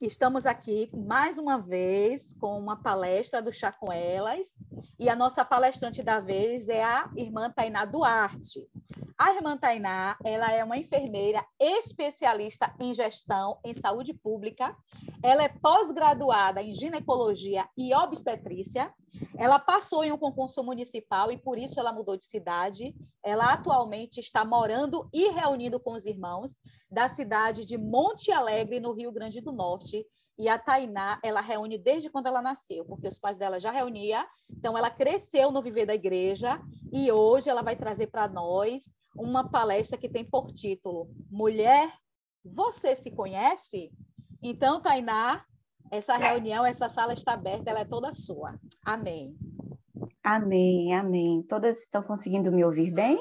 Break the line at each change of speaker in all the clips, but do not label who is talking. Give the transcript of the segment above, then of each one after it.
Estamos aqui mais uma vez com uma palestra do Chá com Elas, e a nossa palestrante da vez é a irmã Tainá Duarte. A irmã Tainá, ela é uma enfermeira especialista em gestão em saúde pública, ela é pós-graduada em ginecologia e obstetrícia, ela passou em um concurso municipal e por isso ela mudou de cidade. Ela atualmente está morando e reunindo com os irmãos da cidade de Monte Alegre, no Rio Grande do Norte. E a Tainá, ela reúne desde quando ela nasceu, porque os pais dela já reuniam, então ela cresceu no viver da igreja e hoje ela vai trazer para nós uma palestra que tem por título Mulher, você se conhece? Então, Tainá, essa reunião, essa sala está aberta, ela é toda sua. Amém.
Amém, amém. Todas estão conseguindo me ouvir bem?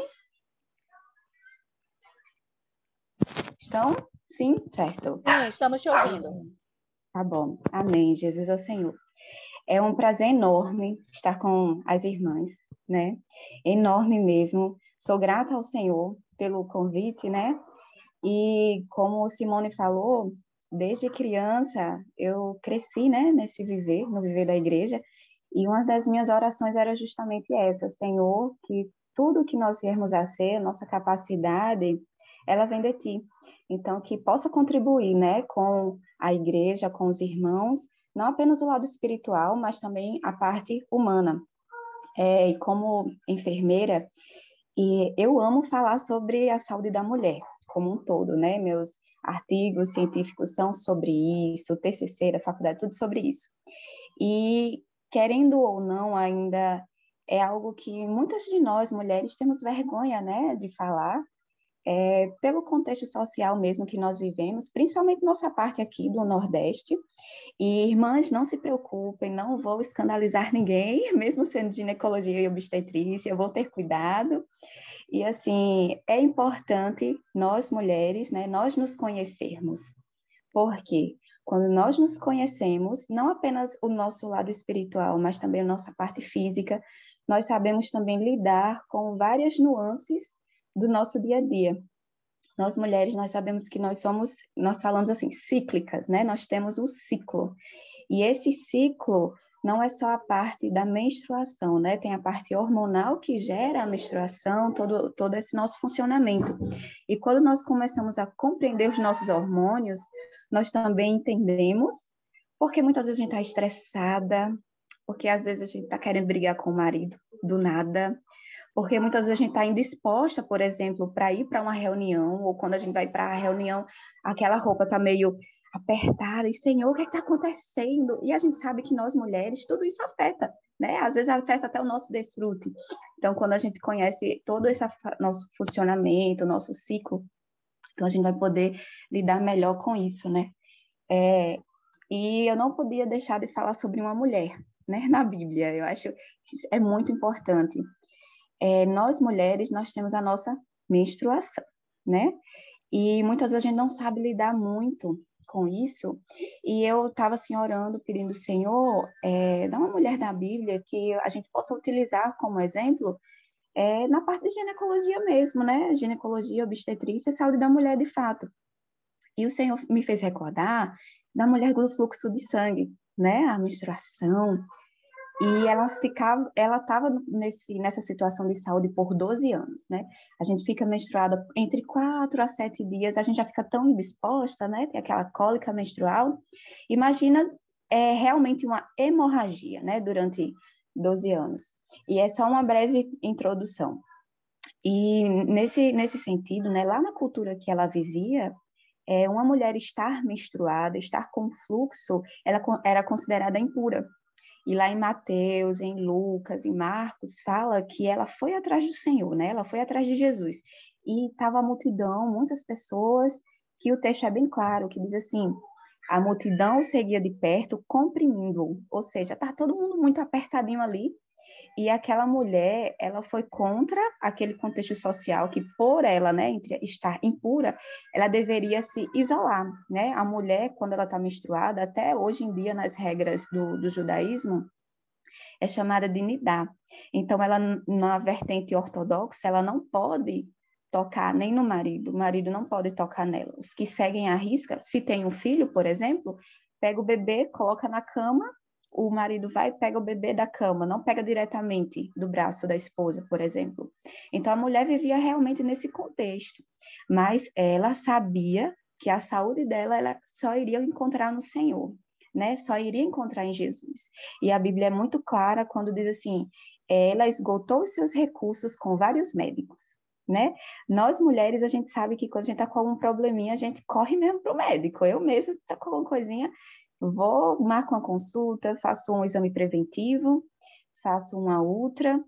Estão? Sim? Certo.
Sim, estamos te ouvindo.
Tá bom. Amém. Jesus é o Senhor. É um prazer enorme estar com as irmãs, né? Enorme mesmo. Sou grata ao Senhor pelo convite, né? E como Simone falou, desde criança eu cresci, né, nesse viver, no viver da igreja, e uma das minhas orações era justamente essa: Senhor, que tudo que nós viermos a ser, nossa capacidade, ela vem de Ti. Então, que possa contribuir, né, com a igreja, com os irmãos, não apenas o lado espiritual, mas também a parte humana. E como enfermeira, e eu amo falar sobre a saúde da mulher como um todo, né? Meus artigos científicos são sobre isso, TCC da faculdade, tudo sobre isso. E, querendo ou não, ainda é algo que muitas de nós, mulheres, temos vergonha, né, de falar, pelo contexto social mesmo que nós vivemos, principalmente nossa parte aqui do Nordeste. E, irmãs, não se preocupem, não vou escandalizar ninguém, mesmo sendo ginecologia e obstetrícia, eu vou ter cuidado. E, assim, é importante nós, mulheres, né, nós nos conhecermos. Porque quando nós nos conhecemos, não apenas o nosso lado espiritual, mas também a nossa parte física, nós sabemos também lidar com várias nuances do nosso dia a dia. Nós mulheres, nós sabemos que nós falamos assim, cíclicas, né? Nós temos um ciclo. E esse ciclo não é só a parte da menstruação, né? Tem a parte hormonal que gera a menstruação, todo esse nosso funcionamento. E quando nós começamos a compreender os nossos hormônios, nós também entendemos porque muitas vezes a gente está estressada, porque às vezes a gente está querendo brigar com o marido do nada, porque muitas vezes a gente está indisposta, por exemplo, para ir para uma reunião, ou quando a gente vai para a reunião, aquela roupa está meio apertada, e Senhor, o que está acontecendo? E a gente sabe que nós mulheres, tudo isso afeta, né? Às vezes afeta até o nosso desfrute. Então, quando a gente conhece todo esse nosso funcionamento, nosso ciclo, então a gente vai poder lidar melhor com isso, né? E eu não podia deixar de falar sobre uma mulher, né, na Bíblia. Eu acho que é muito importante. Nós mulheres, nós temos a nossa menstruação, né? E muitas vezes a gente não sabe lidar muito com isso. E eu estava assim orando, pedindo, Senhor, dá uma mulher da Bíblia que a gente possa utilizar como exemplo na parte de ginecologia mesmo, né? Ginecologia, obstetrícia, saúde da mulher de fato. E o Senhor me fez recordar da mulher do fluxo de sangue, né? A menstruação. E ela estava nessa situação de saúde por 12 anos, né? A gente fica menstruada entre 4 a 7 dias, a gente já fica tão indisposta, né? Tem aquela cólica menstrual. Imagina realmente uma hemorragia, né? Durante 12 anos. E é só uma breve introdução. E nesse sentido, né? Lá na cultura que ela vivia, uma mulher estar menstruada, estar com fluxo, ela era considerada impura. E lá em Mateus, em Lucas, em Marcos, fala que ela foi atrás do Senhor, né? Ela foi atrás de Jesus. E estava a multidão, muitas pessoas, que o texto é bem claro, que diz assim, a multidão seguia de perto, comprimindo-o. Ou seja, está todo mundo muito apertadinho ali. E aquela mulher, ela foi contra aquele contexto social que, por ela, né, estar impura, ela deveria se isolar, né? A mulher, quando ela está menstruada, até hoje em dia, nas regras do judaísmo, é chamada de nidá. Então, ela, na vertente ortodoxa, ela não pode tocar nem no marido, o marido não pode tocar nela. Os que seguem à risca, se tem um filho, por exemplo, pega o bebê, coloca na cama, o marido vai e pega o bebê da cama, não pega diretamente do braço da esposa, por exemplo. Então, a mulher vivia realmente nesse contexto, mas ela sabia que a saúde dela ela só iria encontrar no Senhor, né? Só iria encontrar em Jesus. E a Bíblia é muito clara quando diz assim, ela esgotou os seus recursos com vários médicos, né? Nós mulheres, a gente sabe que quando a gente está com algum probleminha, a gente corre mesmo para o médico. Eu mesma, se está com alguma coisinha, vou, marco uma consulta, faço um exame preventivo, faço uma ultra,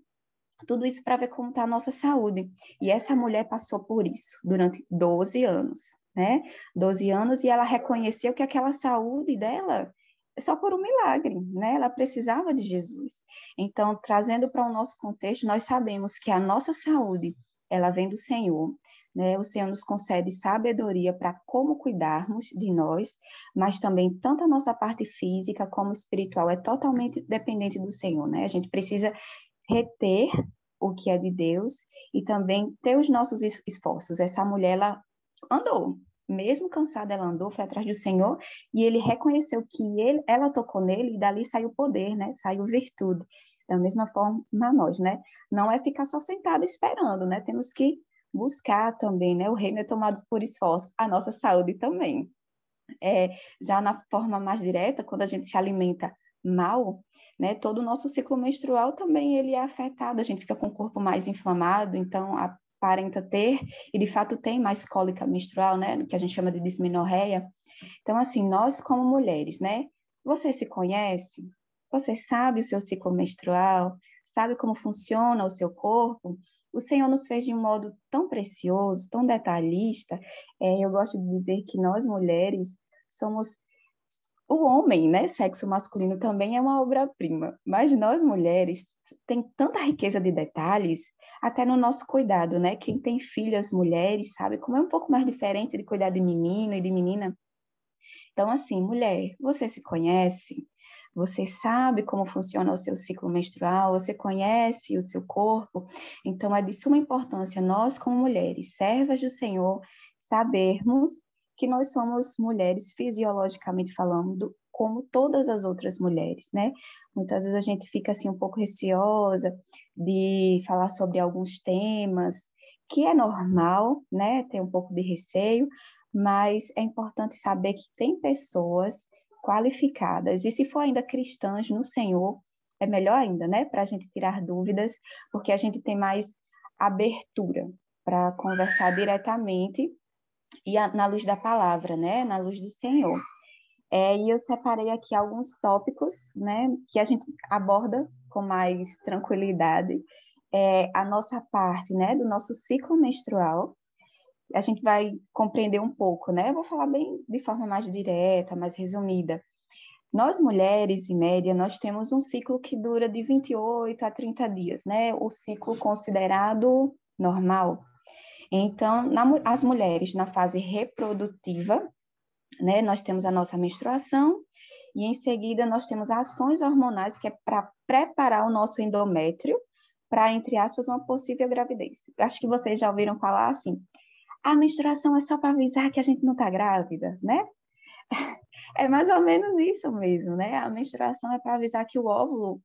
tudo isso para ver como está a nossa saúde. E essa mulher passou por isso durante 12 anos, né? 12 anos, e ela reconheceu que aquela saúde dela é só por um milagre, né? Ela precisava de Jesus. Então, trazendo para o nosso contexto, nós sabemos que a nossa saúde, ela vem do Senhor, né? O Senhor nos concede sabedoria para como cuidarmos de nós, mas também tanto a nossa parte física como espiritual é totalmente dependente do Senhor, né? A gente precisa reter o que é de Deus e também ter os nossos esforços. Essa mulher, ela andou, mesmo cansada, ela andou, foi atrás do Senhor e ele reconheceu que ela tocou nele e dali saiu poder, né? Saiu virtude. Da mesma forma, nós, né? Não é ficar só sentado esperando, né? Temos que buscar também, né? O reino é tomado por esforço, a nossa saúde também. Já na forma mais direta, quando a gente se alimenta mal, né, todo o nosso ciclo menstrual também ele é afetado, a gente fica com o corpo mais inflamado, então aparenta ter, e de fato tem mais cólica menstrual, né, que a gente chama de dismenorreia. Então, assim, nós como mulheres, né, você se conhece? Você sabe o seu ciclo menstrual? Sabe como funciona o seu corpo? O Senhor nos fez de um modo tão precioso, tão detalhista. Eu gosto de dizer que nós mulheres somos o homem, né, sexo masculino também é uma obra-prima, mas nós mulheres tem tanta riqueza de detalhes, até no nosso cuidado, né? Quem tem filhas mulheres sabe como é um pouco mais diferente de cuidar de menino e de menina. Então, assim, mulher, você se conhece? Você sabe como funciona o seu ciclo menstrual? Você conhece o seu corpo? Então, é de suma importância nós, como mulheres, servas do Senhor, sabermos que nós somos mulheres fisiologicamente falando, como todas as outras mulheres, né? Muitas vezes a gente fica assim um pouco receosa de falar sobre alguns temas, que é normal, né? Ter um pouco de receio, mas é importante saber que tem pessoas qualificadas, e se for ainda cristãs no Senhor, é melhor ainda, né? Para a gente tirar dúvidas, porque a gente tem mais abertura para conversar diretamente e na luz da palavra, né? Na luz do Senhor. E eu separei aqui alguns tópicos, né? Que a gente aborda com mais tranquilidade. A nossa parte, né? Do nosso ciclo menstrual, a gente vai compreender um pouco, né? Eu vou falar bem de forma mais direta, mais resumida. Nós mulheres, em média, nós temos um ciclo que dura de 28 a 30 dias, né? O ciclo considerado normal. Então, as mulheres na fase reprodutiva, né? Nós temos a nossa menstruação e em seguida nós temos ações hormonais que é para preparar o nosso endométrio para, entre aspas, uma possível gravidez. Acho que vocês já ouviram falar assim, a menstruação é só para avisar que a gente não está grávida, né? É mais ou menos isso mesmo, né? A menstruação é para avisar que o óvulo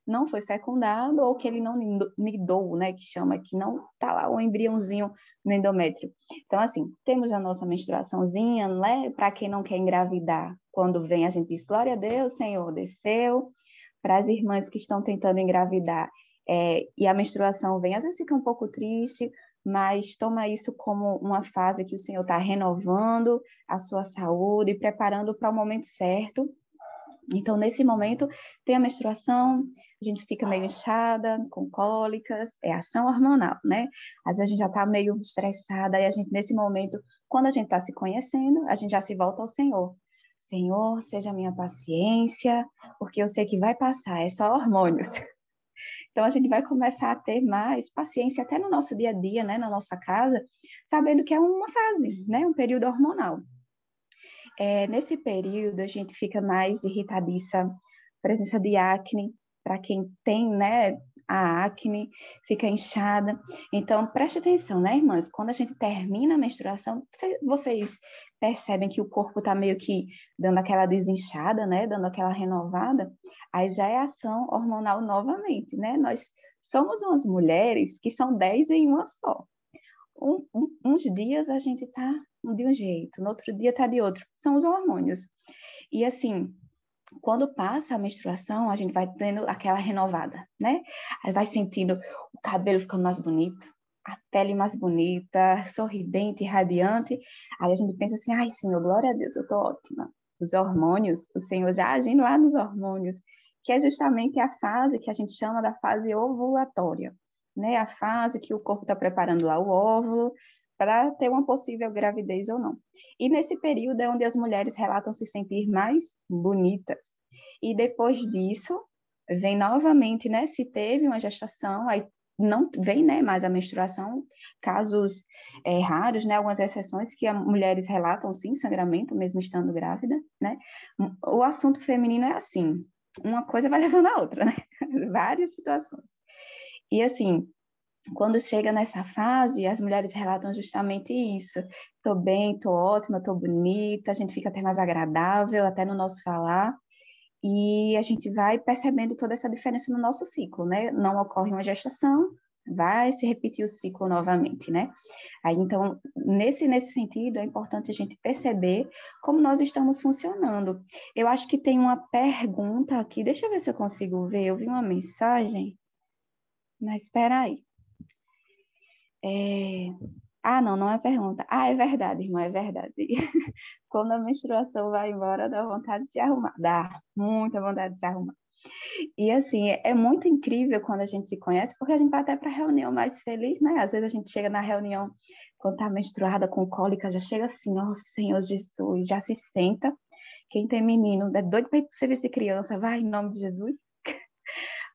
não foi fecundado ou que ele não nidou, né? Que chama, que não está lá o embriãozinho no endométrio. Então, assim, temos a nossa menstruaçãozinha, né? Para quem não quer engravidar, quando vem a gente diz, glória a Deus, Senhor, desceu. Para as irmãs que estão tentando engravidar e a menstruação vem, às vezes fica um pouco triste, mas toma isso como uma fase que o Senhor está renovando a sua saúde, preparando para o momento certo. Então, nesse momento, tem a menstruação, a gente fica meio inchada, com cólicas, é ação hormonal, né? Às vezes a gente já está meio estressada, e a gente, nesse momento, quando a gente está se conhecendo, a gente já se volta ao Senhor. Senhor, seja a minha paciência, porque eu sei que vai passar, é só hormônios. Então, a gente vai começar a ter mais paciência até no nosso dia a dia, né, na nossa casa, sabendo que é uma fase, né, um período hormonal. Nesse período, a gente fica mais irritadiça, presença de acne, para quem tem, né, a acne, fica inchada. Então, preste atenção, né, irmãs? Quando a gente termina a menstruação, vocês percebem que o corpo está meio que dando aquela desinchada, né? Dando aquela renovada. Aí já é ação hormonal novamente, né? Nós somos umas mulheres que são 10 em uma só. Uns dias a gente tá de um jeito, no outro dia tá de outro. São os hormônios. E assim, quando passa a menstruação, a gente vai tendo aquela renovada, né? Aí vai sentindo o cabelo ficando mais bonito, a pele mais bonita, sorridente, radiante. Aí a gente pensa assim, ai, Senhor, glória a Deus, eu tô ótima. Os hormônios, o Senhor já agindo lá nos hormônios, que é justamente a fase que a gente chama da fase ovulatória, né? A fase que o corpo está preparando lá o óvulo para ter uma possível gravidez ou não. E nesse período é onde as mulheres relatam se sentir mais bonitas. E depois disso, vem novamente, né? Se teve uma gestação, aí não vem, né, mais a menstruação, casos raros, né? Algumas exceções que as mulheres relatam, sim, sangramento, mesmo estando grávida, né? O assunto feminino é assim, uma coisa vai levando a outra, né? Várias situações. E assim, quando chega nessa fase, as mulheres relatam justamente isso. Tô bem, tô ótima, tô bonita, a gente fica até mais agradável, até no nosso falar, e a gente vai percebendo toda essa diferença no nosso ciclo, né? Não ocorre uma gestação, vai se repetir o ciclo novamente, né? Aí, então, nesse sentido, é importante a gente perceber como nós estamos funcionando. Eu acho que tem uma pergunta aqui, deixa eu ver se eu consigo ver, eu vi uma mensagem, mas espera aí. Não, não é pergunta. Ah, é verdade, irmã, é verdade. Quando a menstruação vai embora, dá vontade de se arrumar. Dá muita vontade de se arrumar. E assim, é muito incrível quando a gente se conhece, porque a gente vai até para a reunião mais feliz, né? Às vezes a gente chega na reunião, quando tá menstruada, com cólica, já chega assim, ó, Senhor Jesus, já se senta. Quem tem menino, é doido para ir para o serviço de criança, vai em nome de Jesus.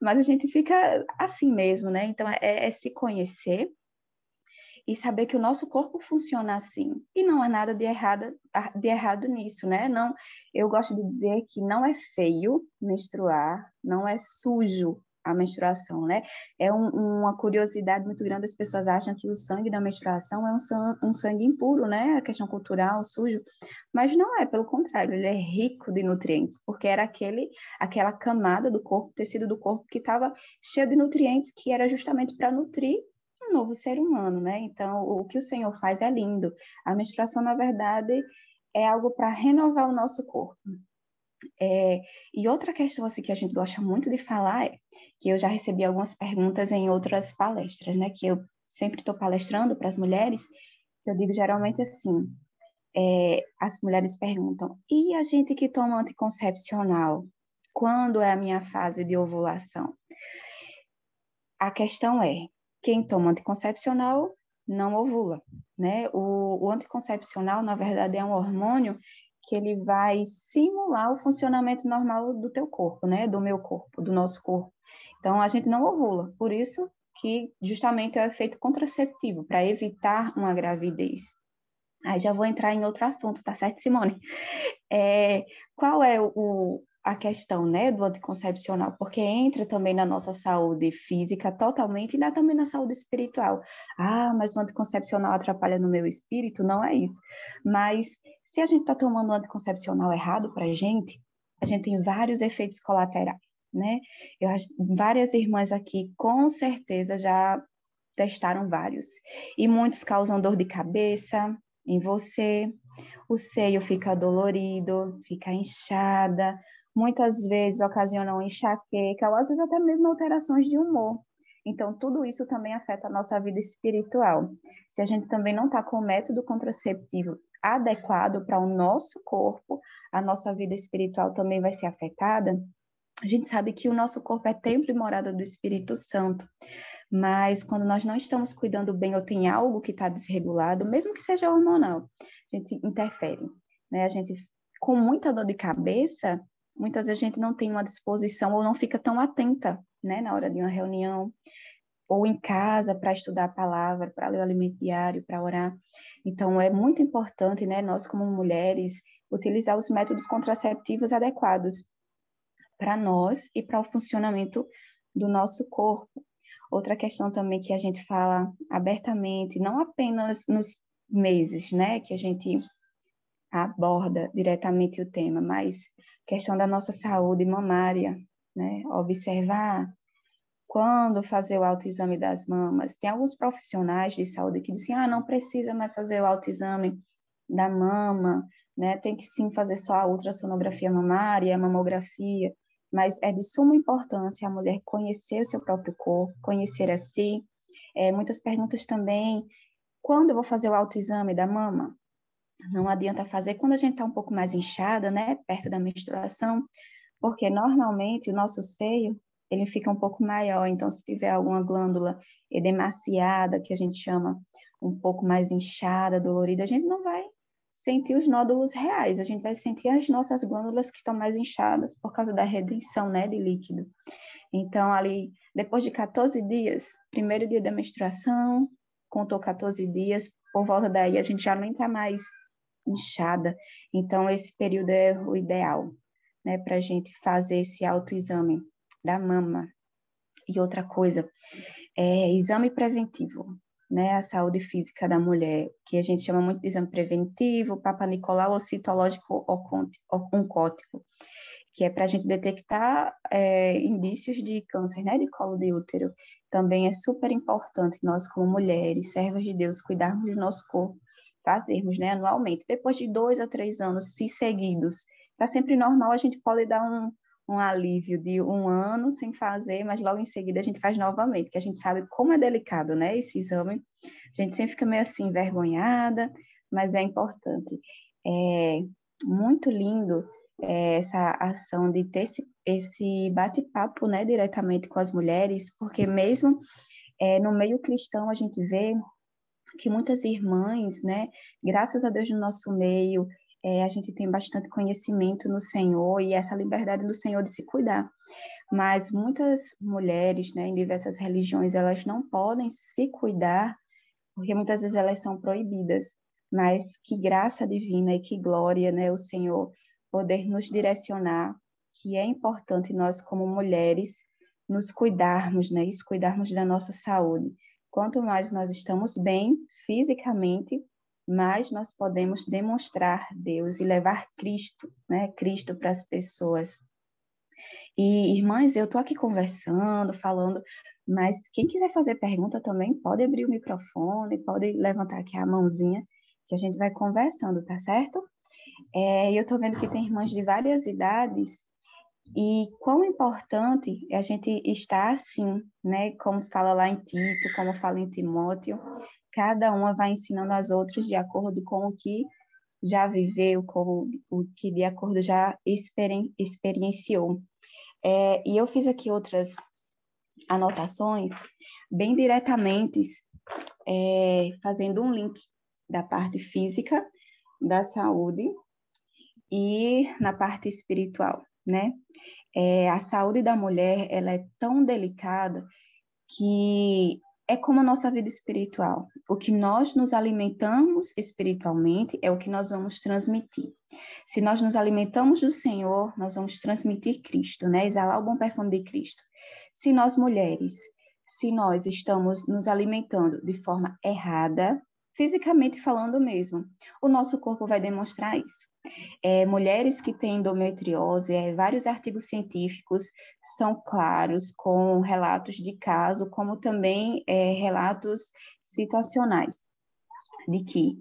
Mas a gente fica assim mesmo, né? Então, é se conhecer e saber que o nosso corpo funciona assim. E não há nada de errado nisso, né? Não, eu gosto de dizer que não é feio menstruar, não é sujo a menstruação, né? É uma curiosidade muito grande, as pessoas acham que o sangue da menstruação é um sangue impuro, né? A questão cultural, sujo, mas não é, pelo contrário, ele é rico de nutrientes, porque era aquela camada do corpo, tecido do corpo que estava cheio de nutrientes, que era justamente para nutrir um novo ser humano, né? Então, o que o Senhor faz é lindo. A menstruação, na verdade, é algo para renovar o nosso corpo. E outra questão assim, que a gente gosta muito de falar é que eu já recebi algumas perguntas em outras palestras, né? Que eu sempre estou palestrando para as mulheres. Eu digo geralmente assim: as mulheres perguntam, e a gente que toma anticoncepcional? Quando é a minha fase de ovulação? A questão é, quem toma anticoncepcional não ovula, né? O anticoncepcional, na verdade, é um hormônio que ele vai simular o funcionamento normal do teu corpo, né? Do meu corpo, do nosso corpo. Então, a gente não ovula. Por isso que, justamente, é o efeito contraceptivo, para evitar uma gravidez. Aí já vou entrar em outro assunto, tá certo, Simone? Qual é a questão, né, do anticoncepcional? Porque entra também na nossa saúde física totalmente e dá também na saúde espiritual. Ah, mas o anticoncepcional atrapalha no meu espírito? Não é isso. Mas se a gente está tomando um anticoncepcional errado para a gente tem vários efeitos colaterais, né? Várias irmãs aqui com certeza já testaram vários. E muitos causam dor de cabeça em você, o seio fica dolorido, fica inchada, muitas vezes ocasionam enxaqueca, ou às vezes até mesmo alterações de humor. Então, tudo isso também afeta a nossa vida espiritual. Se a gente também não está com o método contraceptivo adequado para o nosso corpo, a nossa vida espiritual também vai ser afetada. A gente sabe que o nosso corpo é templo e morada do Espírito Santo, mas quando nós não estamos cuidando bem ou tem algo que está desregulado, mesmo que seja hormonal, a gente interfere, né? A gente, com muita dor de cabeça, muitas vezes a gente não tem uma disposição ou não fica tão atenta, né, na hora de uma reunião, ou em casa para estudar a palavra, para ler o alimento diário, para orar. Então, é muito importante, né, nós como mulheres, utilizar os métodos contraceptivos adequados para nós e para o funcionamento do nosso corpo. Outra questão também que a gente fala abertamente, não apenas nos meses, né, que a gente aborda diretamente o tema, mas questão da nossa saúde mamária, né, observar quando fazer o autoexame das mamas. Tem alguns profissionais de saúde que dizem, não precisa mais fazer o autoexame da mama, né, tem que sim fazer só a ultrassonografia mamária, a mamografia, mas é de suma importância a mulher conhecer o seu próprio corpo, conhecer a si. Muitas perguntas também, quando eu vou fazer o autoexame da mama? Não adianta fazer quando a gente está um pouco mais inchada, né, perto da menstruação, porque normalmente o nosso seio, ele fica um pouco maior, então se tiver alguma glândula edemaciada, que a gente chama um pouco mais inchada, dolorida, a gente não vai sentir os nódulos reais, a gente vai sentir as nossas glândulas que estão mais inchadas por causa da retenção, né, de líquido. Então, ali, depois de 14 dias, primeiro dia da menstruação, contou 14 dias, por volta daí a gente já nem está mais inchada. Então, esse período é o ideal, né, para a gente fazer esse autoexame da mama. E outra coisa, exame preventivo, né, a saúde física da mulher, que a gente chama muito de exame preventivo, Papa Nicolau ou citológico oncótico, que é para a gente detectar indícios de câncer, né, de colo de útero. Também é super importante nós, como mulheres, servas de Deus, cuidarmos do nosso corpo, fazermos, né, anualmente. Depois de 2 a 3 anos, se seguidos, está sempre normal, a gente pode dar um alívio de 1 ano sem fazer, mas logo em seguida a gente faz novamente, que a gente sabe como é delicado, né, esse exame. A gente sempre fica meio assim, envergonhada, mas é importante. É muito lindo essa ação de ter esse bate-papo, né, diretamente com as mulheres, porque mesmo no meio cristão a gente vê que muitas irmãs, né, graças a Deus no nosso meio, a gente tem bastante conhecimento no Senhor e essa liberdade do Senhor de se cuidar. Mas muitas mulheres, né, em diversas religiões, elas não podem se cuidar porque muitas vezes elas são proibidas. Mas que graça divina e que glória, né, o Senhor poder nos direcionar, que é importante nós como mulheres nos cuidarmos, né, e cuidarmos da nossa saúde. Quanto mais nós estamos bem fisicamente, mais nós podemos demonstrar Deus e levar Cristo, né, Cristo para as pessoas. E, irmãs, eu estou aqui conversando, falando, mas quem quiser fazer pergunta também pode abrir o microfone, pode levantar aqui a mãozinha, que a gente vai conversando, tá certo? Eu estou vendo que tem irmãs de várias idades, e quão importante é a gente estar assim, né? Como fala lá em Tito, como fala em Timóteo, cada uma vai ensinando as outras de acordo com o que já viveu, com o que de acordo já experienciou. E eu fiz aqui outras anotações, bem diretamente, fazendo um link da parte física, da saúde e na parte espiritual, né? A saúde da mulher, ela é tão delicada que é como a nossa vida espiritual. O que nós nos alimentamos espiritualmente é o que nós vamos transmitir. Se nós nos alimentamos do Senhor, nós vamos transmitir Cristo, né? Exalar o bom perfume de Cristo. Se nós mulheres, se nós estamos nos alimentando de forma errada, fisicamente falando mesmo, o nosso corpo vai demonstrar isso. Mulheres que têm endometriose, vários artigos científicos são claros com relatos de caso, como também relatos situacionais, de que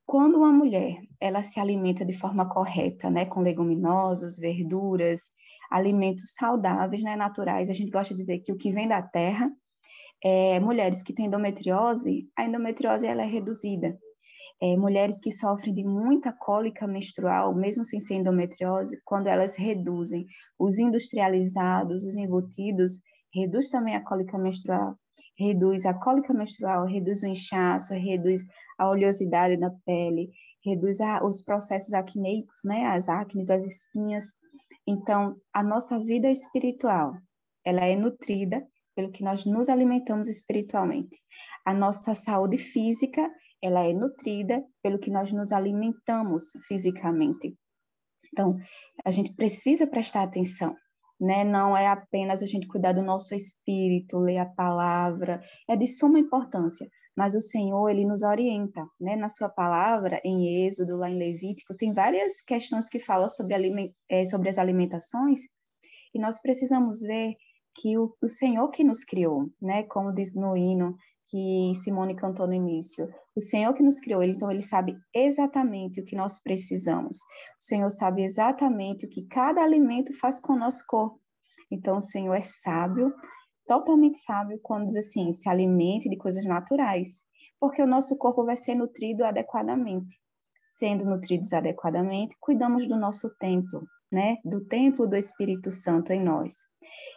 quando uma mulher ela se alimenta de forma correta, né, com leguminosas, verduras, alimentos saudáveis, né, naturais, a gente gosta de dizer que o que vem da terra, mulheres que têm endometriose, a endometriose ela é reduzida. Mulheres que sofrem de muita cólica menstrual, mesmo sem ser endometriose, quando elas reduzem os industrializados, os embutidos, reduz também a cólica menstrual, reduz a cólica menstrual, reduz o inchaço, reduz a oleosidade da pele, reduz os processos acneicos, né, as acnes, as espinhas. Então, a nossa vida espiritual, ela é nutrida pelo que nós nos alimentamos espiritualmente. A nossa saúde física, ela é nutrida pelo que nós nos alimentamos fisicamente. Então, a gente precisa prestar atenção, né? Não é apenas a gente cuidar do nosso espírito, ler a palavra, é de suma importância. Mas o Senhor, ele nos orienta, né? Na sua palavra, em Êxodo, lá em Levítico, tem várias questões que falam sobre as alimentações, e nós precisamos ver que o Senhor que nos criou, né? Como diz no hino que Simone cantou no início, o Senhor que nos criou, então ele sabe exatamente o que nós precisamos. O Senhor sabe exatamente o que cada alimento faz com o nosso corpo. Então o Senhor é sábio, totalmente sábio quando diz assim, se alimente de coisas naturais, porque o nosso corpo vai ser nutrido adequadamente. Sendo nutridos adequadamente, cuidamos do nosso templo, né? Do templo do Espírito Santo em nós.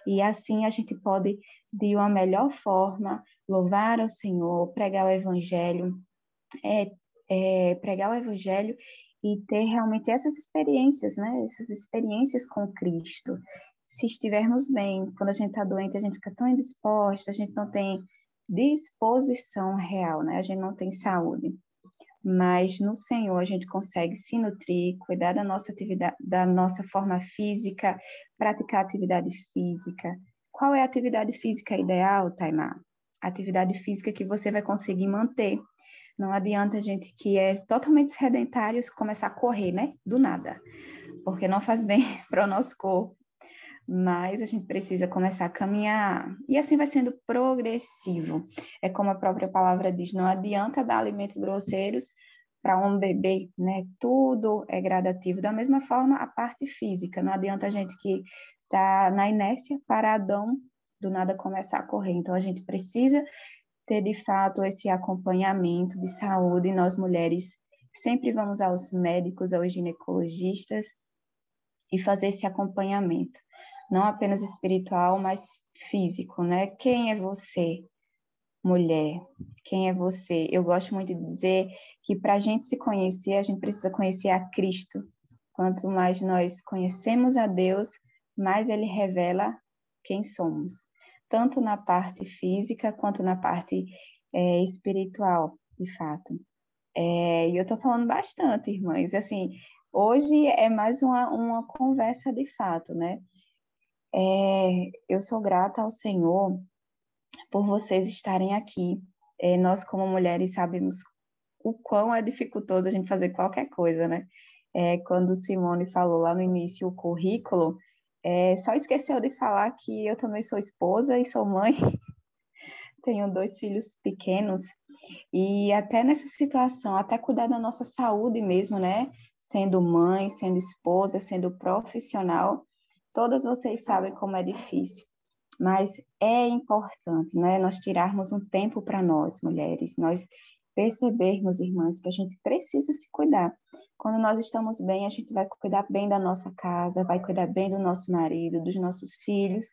E assim a gente pode, de uma melhor forma, louvar ao Senhor, pregar o Evangelho, pregar o Evangelho e ter realmente essas experiências, né? Essas experiências com Cristo. Se estivermos bem, quando a gente está doente, a gente fica tão indisposta, a gente não tem disposição real, né? A gente não tem saúde. Mas no Senhor a gente consegue se nutrir, cuidar da nossa atividade, da nossa forma física, praticar atividade física. Qual é a atividade física ideal, Tainá? A atividade física que você vai conseguir manter. Não adianta a gente que é totalmente sedentário começar a correr, né? Do nada, porque não faz bem para o nosso corpo. Mas a gente precisa começar a caminhar, e assim vai sendo progressivo. É como a própria palavra diz, não adianta dar alimentos grosseiros para um bebê, né? Tudo é gradativo. Da mesma forma, a parte física, não adianta a gente que está na inércia, paradão, do nada começar a correr. Então, a gente precisa ter, de fato, esse acompanhamento de saúde. E nós, mulheres, sempre vamos aos médicos, aos ginecologistas, e fazer esse acompanhamento, não apenas espiritual, mas físico, né? Quem é você, mulher? Quem é você? Eu gosto muito de dizer que para a gente se conhecer, a gente precisa conhecer a Cristo. Quanto mais nós conhecemos a Deus, mais Ele revela quem somos, tanto na parte física quanto na parte espiritual, de fato. E eu estou falando bastante, irmãs. Assim, hoje é mais uma conversa de fato, né? Eu sou grata ao Senhor por vocês estarem aqui. Nós, como mulheres, sabemos o quão é dificultoso a gente fazer qualquer coisa, né? Quando Simone falou lá no início o currículo, só esqueceu de falar que eu também sou esposa e sou mãe, tenho 2 filhos pequenos, e até nessa situação, até cuidar da nossa saúde mesmo, né? Sendo mãe, sendo esposa, sendo profissional, todas vocês sabem como é difícil. Mas é importante, né? Nós tirarmos um tempo para nós, mulheres, nós percebermos, irmãs, que a gente precisa se cuidar. Quando nós estamos bem, a gente vai cuidar bem da nossa casa, vai cuidar bem do nosso marido, dos nossos filhos,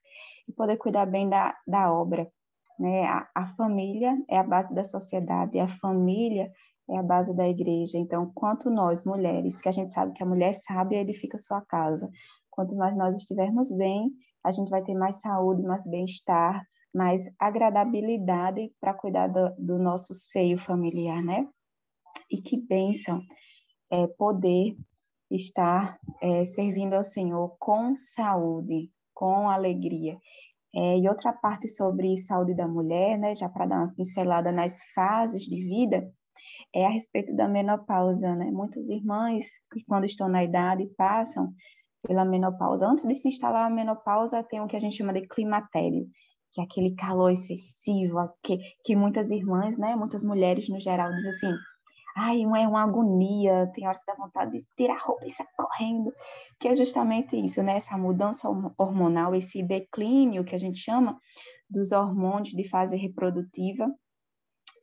e poder cuidar bem da obra, né? A família é a base da sociedade, a família é a base da igreja. Então, quanto nós, mulheres, que a gente sabe que a mulher sábia edifica sua casa, quanto mais nós estivermos bem, a gente vai ter mais saúde, mais bem-estar, mais agradabilidade para cuidar do nosso seio familiar, né? E que bênção poder estar servindo ao Senhor com saúde, com alegria. E outra parte sobre saúde da mulher, né, já para dar uma pincelada nas fases de vida, é a respeito da menopausa, né? Muitas irmãs que quando estão na idade passam pela menopausa. Antes de se instalar a menopausa, tem o que a gente chama de climatério, que é aquele calor excessivo, que muitas irmãs, né, muitas mulheres no geral dizem assim, ai, é uma agonia, tem horas que dá vontade de tirar a roupa e sair correndo, que é justamente isso, né? Essa mudança hormonal, esse declínio que a gente chama dos hormônios de fase reprodutiva.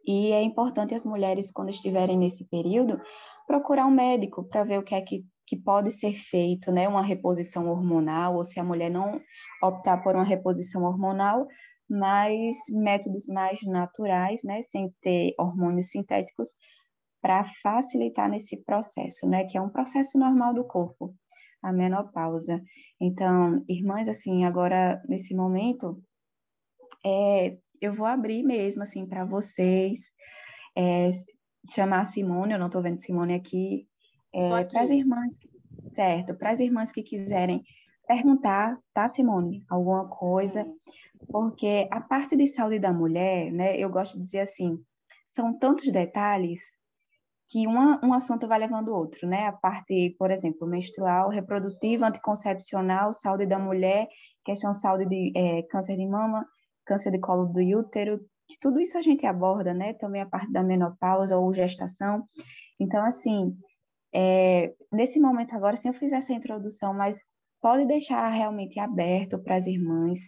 E é importante as mulheres, quando estiverem nesse período, procurar um médico para ver o que é que pode ser feito, né? Uma reposição hormonal, ou se a mulher não optar por uma reposição hormonal, mas métodos mais naturais, né? Sem ter hormônios sintéticos, para facilitar nesse processo, né? Que é um processo normal do corpo, a menopausa. Então, irmãs, assim, agora, nesse momento, eu vou abrir mesmo, assim, para vocês, chamar a Simone, eu não estou vendo Simone aqui, para as irmãs, certo, para as irmãs que quiserem perguntar, tá, Simone, alguma coisa,
Sim.
porque a parte de saúde da mulher, né, eu gosto de dizer assim, são tantos detalhes que um assunto vai levando o outro, né? A parte, por exemplo, menstrual, reprodutiva, anticoncepcional, saúde da mulher, questão de saúde de câncer de mama, câncer de colo do útero, que tudo isso a gente aborda, né? Também a parte da menopausa ou gestação. Então, assim, nesse momento agora, assim, eu fiz essa introdução, mas pode deixar realmente aberto para as irmãs,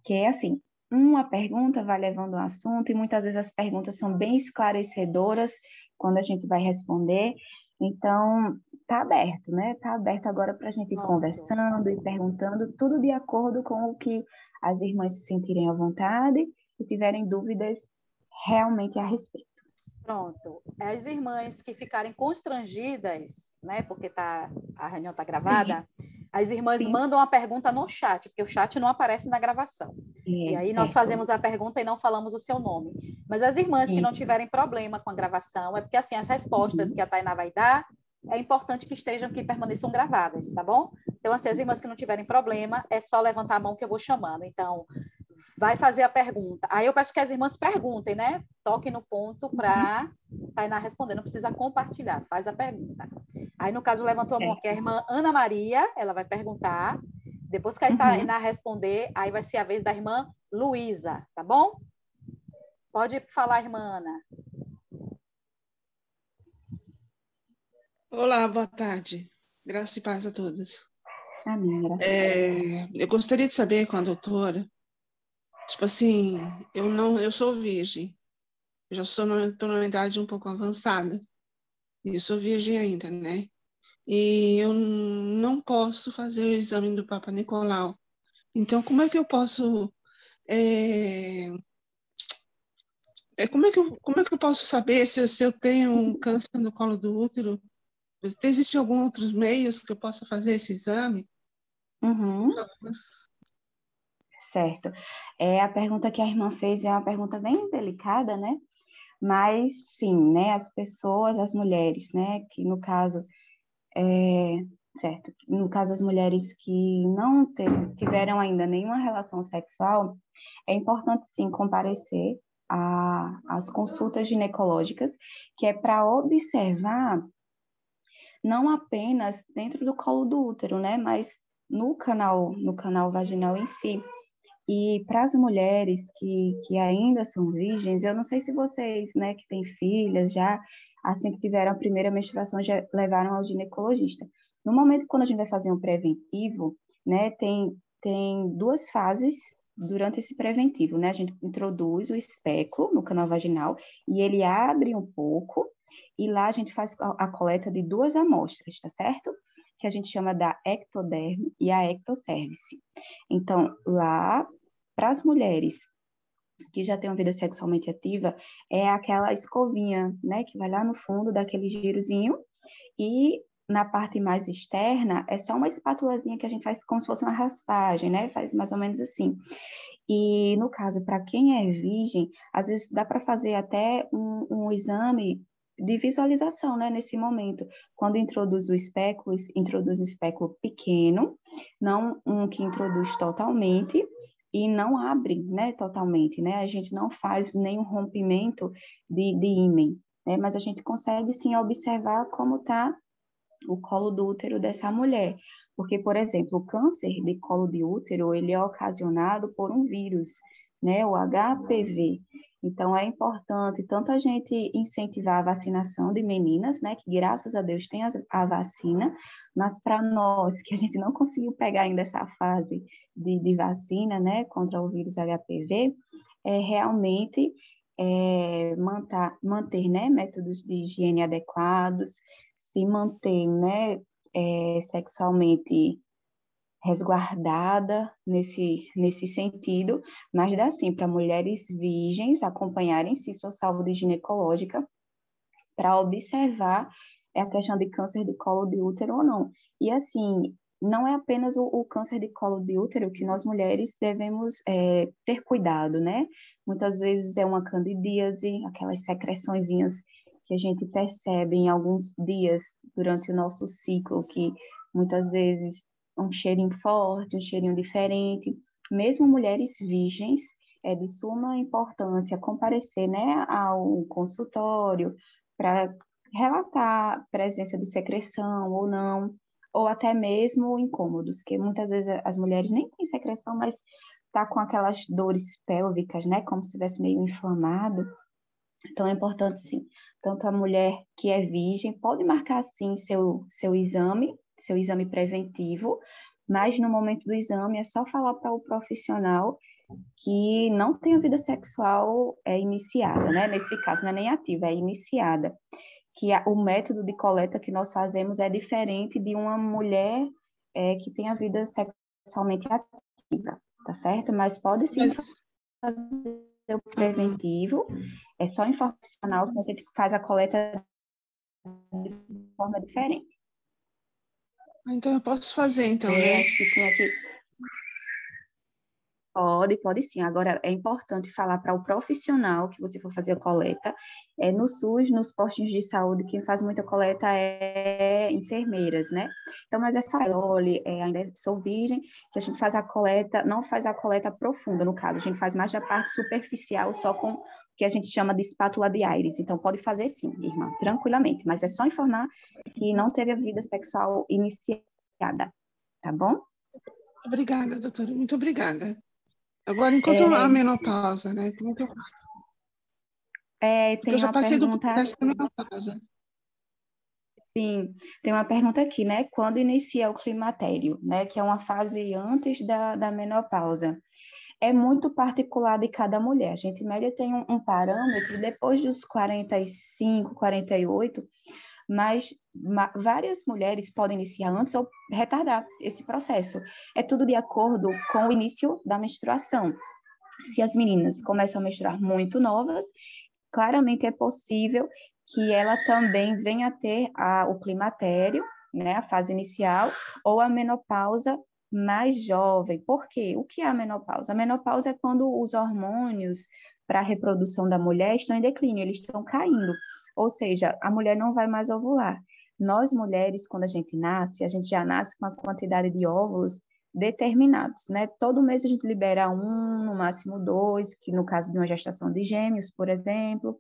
que é assim, uma pergunta vai levando um assunto e muitas vezes as perguntas são bem esclarecedoras quando a gente vai responder. Então, tá aberto, né? Tá aberto agora para a gente ir
Pronto.
conversando e perguntando, tudo de acordo com o que as irmãs se sentirem à vontade e tiverem dúvidas realmente a respeito.
Pronto. As irmãs que ficarem constrangidas, né, porque a reunião está
Sim,
gravada, as irmãs
sim,
mandam a pergunta no chat, porque o chat não aparece na gravação. E aí nós
certo.
fazemos a pergunta e não falamos o seu nome. Mas as irmãs que não
Isso.
tiverem problema com a gravação, é porque assim as respostas
Uhum.
que a Tainá vai dar, é importante que permaneçam gravadas, tá bom? Então, assim, as irmãs que não tiverem problema, é só levantar a mão que eu vou chamando. Então, vai fazer a pergunta. Aí eu peço que as irmãs perguntem, né? Toquem no ponto
Uhum.
para Tainá responder, não precisa compartilhar, faz a pergunta. Aí, no caso, levantou a mão aqui a
Certo.
irmã Ana Maria, ela vai perguntar. Depois que a
Uhum.
Tainá responder, aí vai ser a vez da irmã Luísa, tá bom? Pode falar, irmã Ana.
Olá, boa tarde. Graça e paz a todos.
Amém, graças a Deus.
Eu gostaria de saber com a doutora, tipo assim, eu sou virgem, eu já tô numa idade um pouco avançada, e eu sou virgem ainda, né? E eu não posso fazer o exame do Papa Nicolau. Então, como é que eu posso, é, como é que eu posso saber se eu tenho um câncer no colo do útero? Existem alguns outros meios que eu possa fazer esse exame? Por
Uhum.
favor.
Certo. A pergunta que a irmã fez é uma pergunta bem delicada, né? Mas sim, né? As pessoas, as mulheres, né? Que no caso, é, certo? No caso, as mulheres que não tiveram ainda nenhuma relação sexual, é importante sim comparecer às consultas ginecológicas, que é para observar não apenas dentro do colo do útero, né? Mas no canal vaginal em si. E para as mulheres que ainda são virgens, eu não sei se vocês, né, que têm filhas, já assim que tiveram a primeira menstruação, já levaram ao ginecologista. No momento quando a gente vai fazer um preventivo, né, tem duas fases durante esse preventivo, né? A gente introduz o espéculo no canal vaginal e ele abre um pouco e lá a gente faz a coleta de duas amostras, tá certo? Que a gente chama da ectoderme e a ectocervice. Então, lá, para as mulheres que já têm uma vida sexualmente ativa, é aquela escovinha, né, que vai lá no fundo daquele girozinho e na parte mais externa é só uma espátulazinha que a gente faz como se fosse uma raspagem, né? Faz mais ou menos assim. E no caso, para quem é virgem, às vezes dá para fazer até um exame de visualização, né, nesse momento, quando introduz um espéculo pequeno, não um que introduz totalmente e não abre, né, totalmente, né, a gente não faz nenhum rompimento de ímen, né, mas a gente consegue sim observar como está o colo do útero dessa mulher. Porque, por exemplo, o câncer de colo de útero, ele é ocasionado por um vírus, né, o HPV. Então, é importante tanto a gente incentivar a vacinação de meninas, né, que graças a Deus tem a vacina, mas para nós, que a gente não conseguiu pegar ainda essa fase de vacina, né, contra o vírus HPV, é realmente manter, né, métodos de higiene adequados, se manter, né, sexualmente resguardada nesse sentido, mas dá sim para mulheres virgens acompanharem sim sua saúde ginecológica para observar a questão de câncer de colo de útero ou não. E assim, não é apenas o câncer de colo de útero que nós mulheres devemos ter cuidado, né? Muitas vezes é uma candidíase, aquelas secreçõezinhas que a gente percebe em alguns dias durante o nosso ciclo, que muitas vezes um cheirinho forte, um cheirinho diferente. Mesmo mulheres virgens, é de suma importância comparecer, né, ao consultório para relatar a presença de secreção ou não, ou até mesmo incômodos, que muitas vezes as mulheres nem têm secreção, mas tá com aquelas dores pélvicas, né, como se estivesse meio inflamado. Então é importante, sim, tanto a mulher que é virgem pode marcar, sim, seu exame preventivo, mas no momento do exame é só falar para o profissional que não tem a vida sexual iniciada, né? Nesse caso, não é nem ativa, é iniciada. Que o método de coleta que nós fazemos é diferente de uma mulher que tem a vida sexualmente ativa, tá certo? Mas pode sim
Mas,
fazer o preventivo, é só informacional que a gente faz a coleta de forma diferente.
então eu posso fazer, então, né?
Acho que tinha que pode sim. Agora, é importante falar para o profissional que você for fazer a coleta. No SUS, nos postos de saúde, quem faz muita coleta é enfermeiras, né? Então, mas essa olha, ainda sou virgem, que a gente faz a coleta, não faz a coleta profunda, no caso, a gente faz mais da parte superficial, só com o que a gente chama de espátula de Aires. Então, pode fazer sim, irmã, tranquilamente, mas é só informar que não teve a vida sexual iniciada, tá bom?
Obrigada, doutora, muito obrigada. Agora, enquanto a
É,
menopausa, né? Como é que eu faço? Porque eu
tem
já
uma
passei do
pergunta.
processo da menopausa.
Sim, tem uma pergunta aqui, né? Quando inicia o climatério, né? Que é uma fase antes da menopausa. É muito particular de cada mulher. A gente, em média, tem um parâmetro depois dos 45, 48, mas várias mulheres podem iniciar antes ou retardar esse processo. É tudo de acordo com o início da menstruação. Se as meninas começam a menstruar muito novas, claramente é possível que ela também venha a ter o climatério, né, a fase inicial, ou a menopausa mais jovem. Por quê? O que é a menopausa? A menopausa é quando os hormônios para a reprodução da mulher estão em declínio, eles estão caindo. Ou seja, a mulher não vai mais ovular. Nós mulheres, quando a gente já nasce com a quantidade de óvulos determinados, né? Todo mês a gente libera um, no máximo dois, que no caso de uma gestação de gêmeos, por exemplo,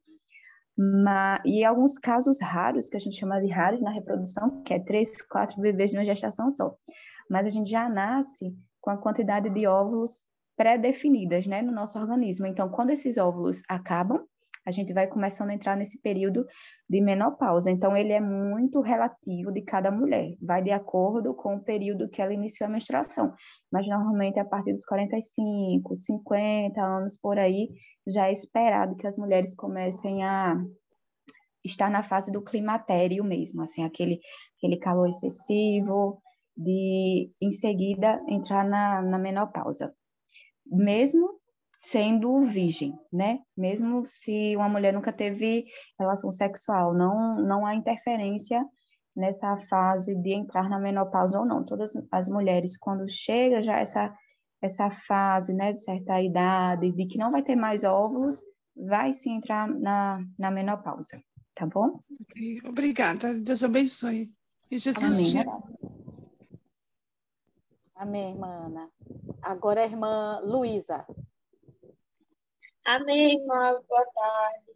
e alguns casos raros, que a gente chama de raros na reprodução, que é 3, 4 bebês numa gestação só. Mas a gente já nasce com a quantidade de óvulos pré-definidas, né, no nosso organismo. Então, quando esses óvulos acabam, a gente vai começando a entrar nesse período de menopausa. Então, ele é muito relativo de cada mulher, vai de acordo com o período que ela iniciou a menstruação. Mas, normalmente, a partir dos 45, 50 anos por aí, já é esperado que as mulheres comecem a estar na fase do climatério mesmo, assim, aquele calor excessivo, de em seguida entrar na menopausa. Mesmo sendo virgem, né? Mesmo se uma mulher nunca teve relação sexual, não há interferência nessa fase de entrar na menopausa ou não. Todas as mulheres, quando chega já essa fase, né, de certa idade, de que não vai ter mais óvulos, vai se entrar na menopausa, tá bom?
Obrigada, Deus abençoe. E Jesus
Amém.
te...
Amém, irmã Ana. Agora a irmã Luísa.
Amém, irmã. Boa tarde.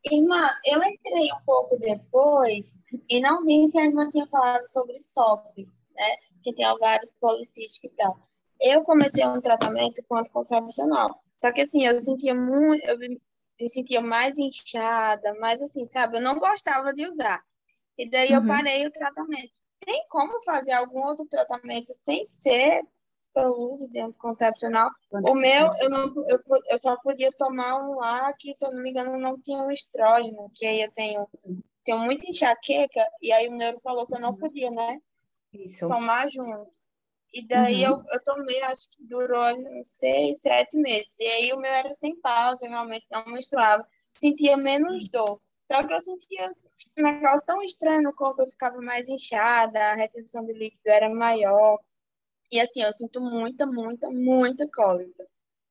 Irmã, eu entrei um pouco depois e não vi se a irmã tinha falado sobre SOP, né? Que tem vários policísticos e tal. Eu comecei um tratamento com anticoncepcional. Só que assim, eu sentia muito, me sentia mais inchada, mais assim, sabe? Eu não gostava de usar. E daí eu
Uhum.
parei o tratamento. Tem como fazer algum outro tratamento sem ser pelo uso de anticoncepcional? O meu, eu só podia tomar um lá que, se eu não me engano, não tinha o estrógeno, que aí eu tenho muita enxaqueca, e aí o neuro falou que eu não podia, né,
Isso.
tomar junto. E daí
Uhum.
eu tomei, acho que durou uns 6, 7 meses. E aí o meu era sem pausa, eu realmente não menstruava. Sentia menos dor. Só que eu sentia um negócio tão estranho no corpo, eu ficava mais inchada, a retenção de líquido era maior. E assim, eu sinto muita, muita, muita cólica.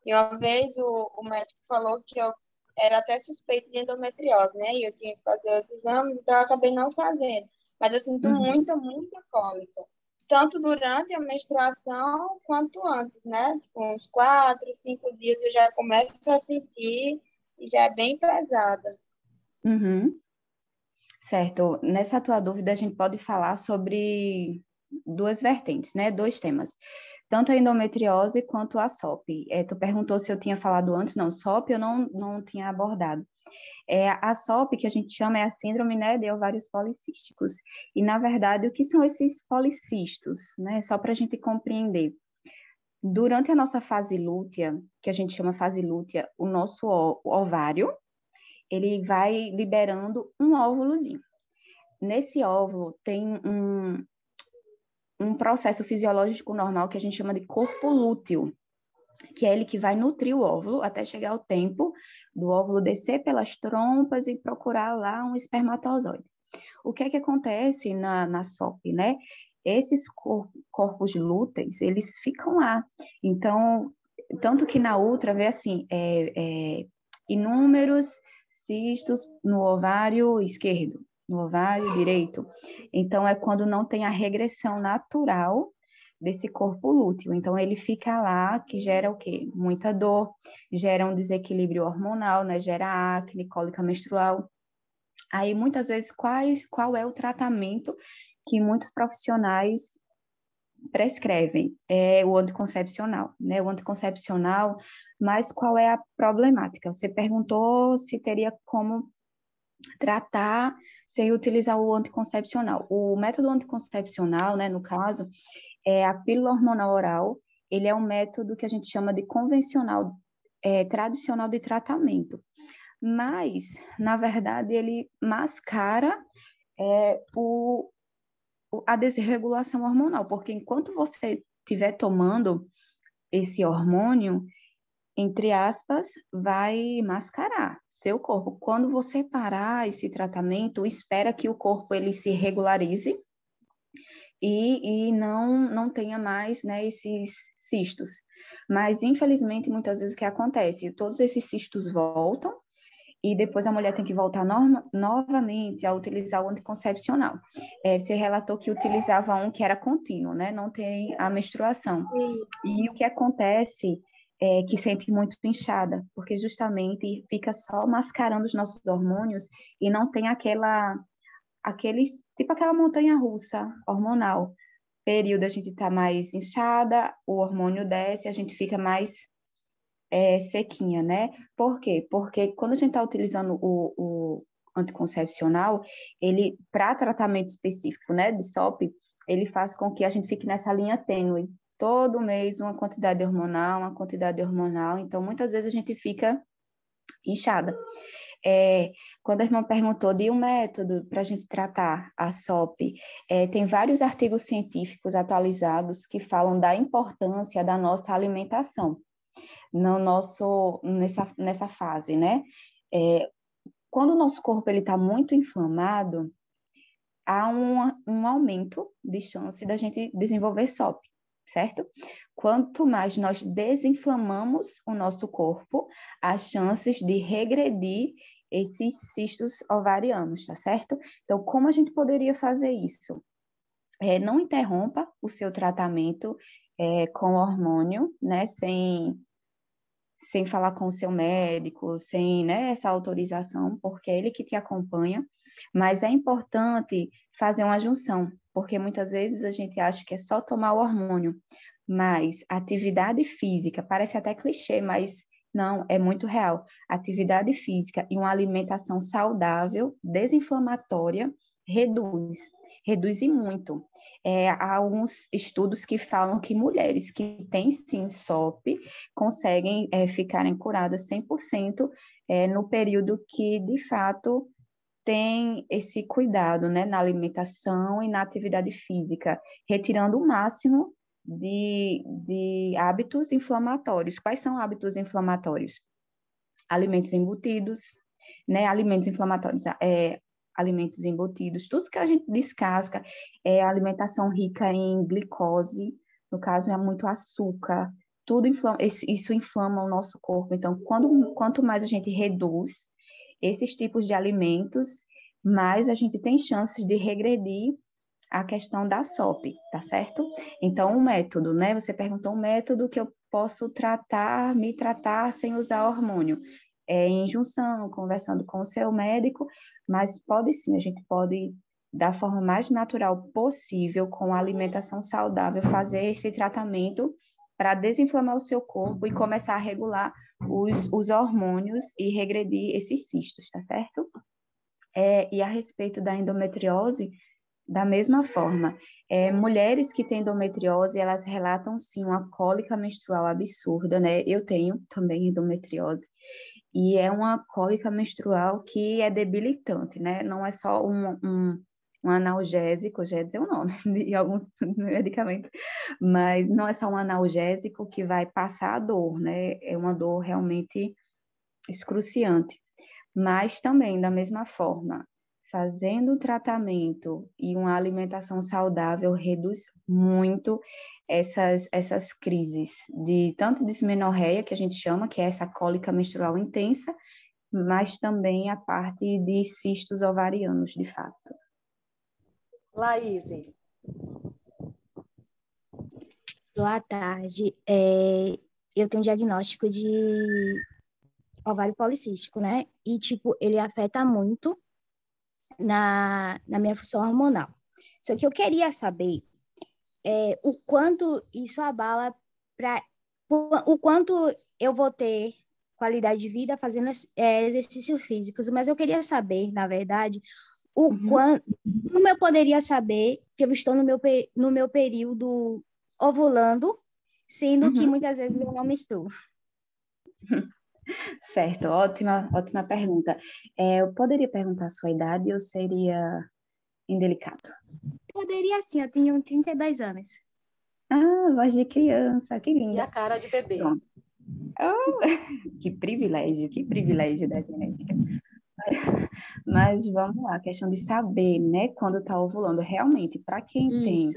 E uma vez o médico falou que eu era até suspeito de endometriose, né? E eu tinha que fazer os exames, então eu acabei não fazendo. Mas eu sinto
Uhum.
muita, muita cólica. tanto durante a menstruação quanto antes, né? Tipo, uns 4, 5 dias eu já começo a sentir e já é bem pesada.
Uhum. Certo. Nessa tua dúvida, a gente pode falar sobre duas vertentes, né? Dois temas. Tanto a endometriose quanto a SOP. Tu perguntou se eu tinha falado antes. Não, SOP eu não tinha abordado. A SOP, que a gente chama, é a síndrome, né, de ovários policísticos. E, na verdade, o que são esses policistos, né? Só para a gente compreender. Durante a nossa fase lútea, que a gente chama fase lútea, o nosso ovário, ele vai liberando um óvulozinho. Nesse óvulo tem um processo fisiológico normal que a gente chama de corpo lúteo, que é ele que vai nutrir o óvulo até chegar o tempo do óvulo descer pelas trompas e procurar lá um espermatozoide. O que é que acontece na SOP, né? Esses corpos lúteis, eles ficam lá. Então, tanto que na ultra vê assim, inúmeros cistos no ovário esquerdo, no ovário direito. Então, é quando não tem a regressão natural desse corpo lúteo. Então, ele fica lá, que gera o quê? Muita dor, gera um desequilíbrio hormonal, né? Gera acne, cólica menstrual. Aí, muitas vezes, qual é o tratamento que muitos profissionais prescrevem? É o anticoncepcional, né? O anticoncepcional, mas qual é a problemática? Você perguntou se teria como tratar sem utilizar o anticoncepcional. O método anticoncepcional, né, no caso, é a pílula hormonal oral. Ele é um método que a gente chama de convencional, tradicional de tratamento. Mas, na verdade, ele mascara a desregulação hormonal, porque enquanto você estiver tomando esse hormônio, entre aspas, vai mascarar seu corpo. Quando você parar esse tratamento, espera que o corpo ele se regularize e não tenha mais, né, esses cistos. Mas, infelizmente, muitas vezes o que acontece? Todos esses cistos voltam e depois a mulher tem que voltar novamente a utilizar o anticoncepcional. Você relatou que utilizava um que era contínuo, né? Não tem a menstruação. E o que acontece é que sente muito inchada, porque justamente fica só mascarando os nossos hormônios e não tem tipo aquela montanha-russa hormonal. Período a gente está mais inchada, o hormônio desce, a gente fica mais sequinha, né? Por quê? Porque quando a gente está utilizando o anticoncepcional, ele, para tratamento específico, né, de SOP, ele faz com que a gente fique nessa linha tênue. Todo mês uma quantidade hormonal, então muitas vezes a gente fica inchada. Quando a irmã perguntou de um método para a gente tratar a SOP, tem vários artigos científicos atualizados que falam da importância da nossa alimentação nessa fase, né? Quando o nosso corpo está muito inflamado, há um aumento de chance da gente desenvolver SOP, certo? Quanto mais nós desinflamamos o nosso corpo, as chances de regredir esses cistos ovarianos, tá certo? Então, como a gente poderia fazer isso? Não interrompa o seu tratamento com hormônio, né? Sem falar com o seu médico, sem, né, essa autorização, porque é ele que te acompanha, mas é importante fazer uma junção, porque muitas vezes a gente acha que é só tomar o hormônio, mas atividade física, parece até clichê, mas não, é muito real. Atividade física e uma alimentação saudável, desinflamatória, reduz e muito. Há alguns estudos que falam que mulheres que têm sim SOP conseguem ficarem curadas 100% no período que, de fato, tem esse cuidado, né, na alimentação e na atividade física, retirando o máximo de hábitos inflamatórios. Quais são hábitos inflamatórios? Alimentos embutidos, né, alimentos inflamatórios, alimentos embutidos, tudo que a gente descasca, alimentação rica em glicose, no caso é muito açúcar, isso inflama o nosso corpo. Então, quanto mais a gente reduz esses tipos de alimentos, mais a gente tem chances de regredir a questão da SOP, tá certo? Então, um método, né? Você perguntou um método que eu posso me tratar sem usar hormônio. Em junção, conversando com o seu médico, mas pode sim, a gente pode, da forma mais natural possível, com a alimentação saudável, fazer esse tratamento para desinflamar o seu corpo e começar a regular os hormônios e regredir esses cistos, tá certo? E a respeito da endometriose, da mesma forma, mulheres que têm endometriose, elas relatam, sim, uma cólica menstrual absurda, né? Eu tenho também endometriose, e é uma cólica menstrual que é debilitante, né? Não é só um analgésico, já ia dizer o nome de alguns medicamentos, mas não é só um analgésico que vai passar a dor, né? É uma dor realmente excruciante. Mas também, da mesma forma, fazendo o tratamento e uma alimentação saudável reduz muito essas crises, de tanto dismenorreia, que a gente chama, que é essa cólica menstrual intensa, mas também a parte de cistos ovarianos, de fato.
Laís.
Boa tarde. Eu tenho um diagnóstico de ovário policístico, né? E, tipo, ele afeta muito na minha função hormonal. Só que eu queria saber o quanto isso abala o quanto eu vou ter qualidade de vida fazendo exercícios físicos, mas eu queria saber, na verdade, como eu poderia saber que eu estou no meu período ovulando, sendo que muitas vezes eu não menstruo.
Certo, ótima pergunta. Eu poderia perguntar a sua idade ou seria indelicado?
Poderia sim, eu tenho 32 anos.
Ah, voz de criança, que linda.
E a cara de bebê.
Pronto. Oh, que privilégio da genética. Mas vamos lá, a questão de saber, né, quando está ovulando. Realmente, para quem tem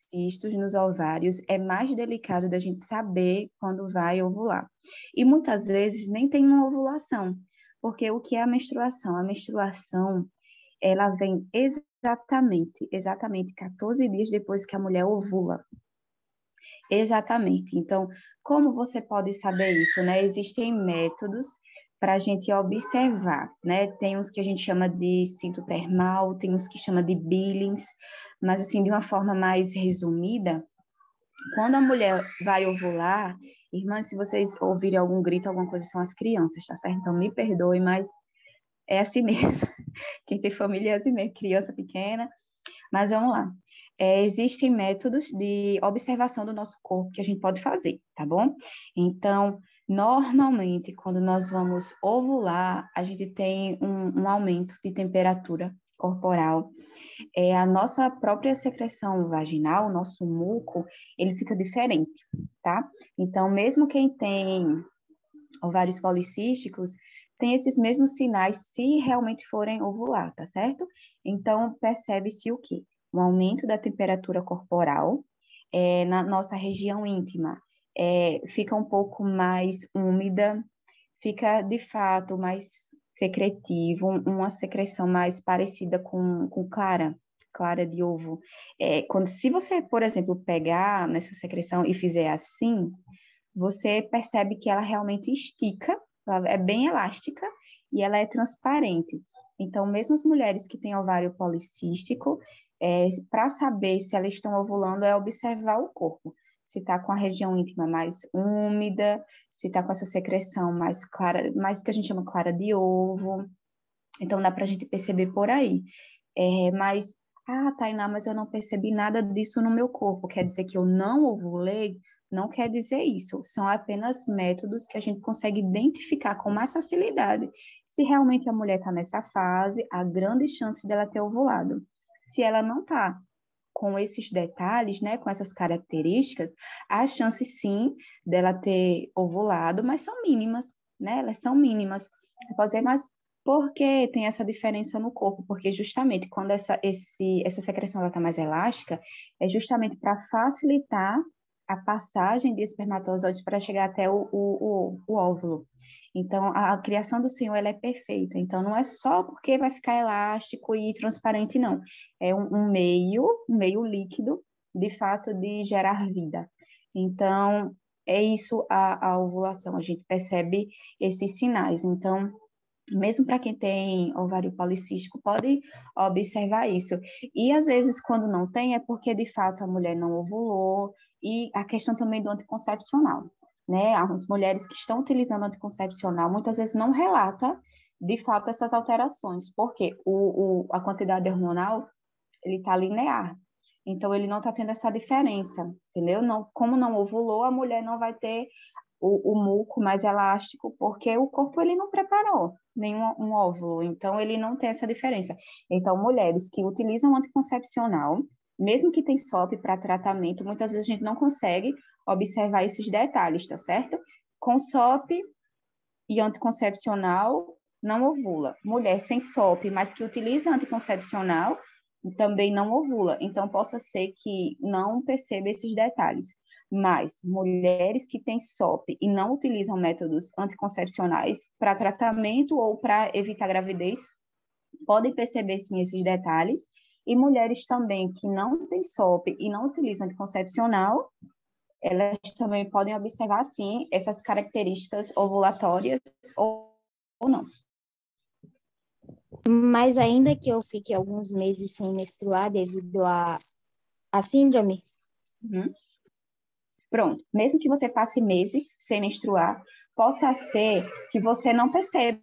cistos nos ovários, é mais delicado da gente saber quando vai ovular. E muitas vezes nem tem uma ovulação, porque o que é a menstruação? A menstruação, ela vem exatamente 14 dias depois que a mulher ovula. Exatamente. Então, como você pode saber isso, né? Existem métodos para a gente observar, né? Tem uns que a gente chama de cinto termal, tem uns que chama de Billings, mas assim, de uma forma mais resumida, quando a mulher vai ovular, irmãs, se vocês ouvirem algum grito, alguma coisa, são as crianças, tá certo? Então, me perdoe, mas é assim mesmo. Quem tem família é assim mesmo, criança pequena. Mas vamos lá. Existem métodos de observação do nosso corpo que a gente pode fazer, tá bom? Então, normalmente, quando nós vamos ovular, a gente tem um aumento de temperatura corporal. A nossa própria secreção vaginal, o nosso muco, ele fica diferente, tá? Então, mesmo quem tem ovários policísticos, tem esses mesmos sinais se realmente forem ovular, tá certo? Então, percebe-se o quê? Um aumento da temperatura corporal na nossa região íntima. Fica um pouco mais úmida, fica, de fato, mais secretivo, uma secreção mais parecida com clara de ovo. Se você, por exemplo, pegar nessa secreção e fizer assim, você percebe que ela realmente estica, ela é bem elástica e ela é transparente. Então, mesmo as mulheres que têm ovário policístico, para saber se elas estão ovulando, é observar o corpo. Se está com a região íntima mais úmida, se está com essa secreção mais clara, mais que a gente chama clara de ovo. Então, dá para a gente perceber por aí. Tainá, mas eu não percebi nada disso no meu corpo. Quer dizer que eu não ovulei? Não quer dizer isso. São apenas métodos que a gente consegue identificar com mais facilidade. Se realmente a mulher está nessa fase, há grande chance dela ter ovulado. Se ela não está com esses detalhes, né, com essas características, há chance sim dela ter ovulado, mas são mínimas, né? Elas são mínimas. Pode dizer, mas por que tem essa diferença no corpo? Porque justamente quando essa secreção está mais elástica, é justamente para facilitar a passagem de espermatozoides para chegar até o óvulo. Então, a criação do Senhor, ela é perfeita. Então, não é só porque vai ficar elástico e transparente, não. É um meio líquido, de fato, de gerar vida. Então, é isso a ovulação. A gente percebe esses sinais. Então, mesmo para quem tem ovário policístico, pode observar isso. E, às vezes, quando não tem, é porque, de fato, a mulher não ovulou. E a questão também do anticoncepcional, né? As mulheres que estão utilizando anticoncepcional, muitas vezes não relata, de fato, essas alterações, porque a quantidade hormonal, ele está linear. Então, ele não está tendo essa diferença, entendeu? Não, como não ovulou, a mulher não vai ter o muco mais elástico, porque o corpo ele não preparou nenhum um óvulo, então ele não tem essa diferença. Então, mulheres que utilizam anticoncepcional, mesmo que tem SOP para tratamento, muitas vezes a gente não consegue observar esses detalhes, tá certo? Com SOP e anticoncepcional, não ovula. Mulher sem SOP, mas que utiliza anticoncepcional, também não ovula. Então, possa ser que não perceba esses detalhes. Mas mulheres que têm SOP e não utilizam métodos anticoncepcionais para tratamento ou para evitar gravidez, podem perceber sim esses detalhes. E mulheres também que não têm SOP e não utilizam anticoncepcional, elas também podem observar sim essas características ovulatórias ou não.
Mas ainda que eu fique alguns meses sem menstruar devido à síndrome,
Uhum. Pronto. Mesmo que você passe meses sem menstruar, possa ser que você não perceba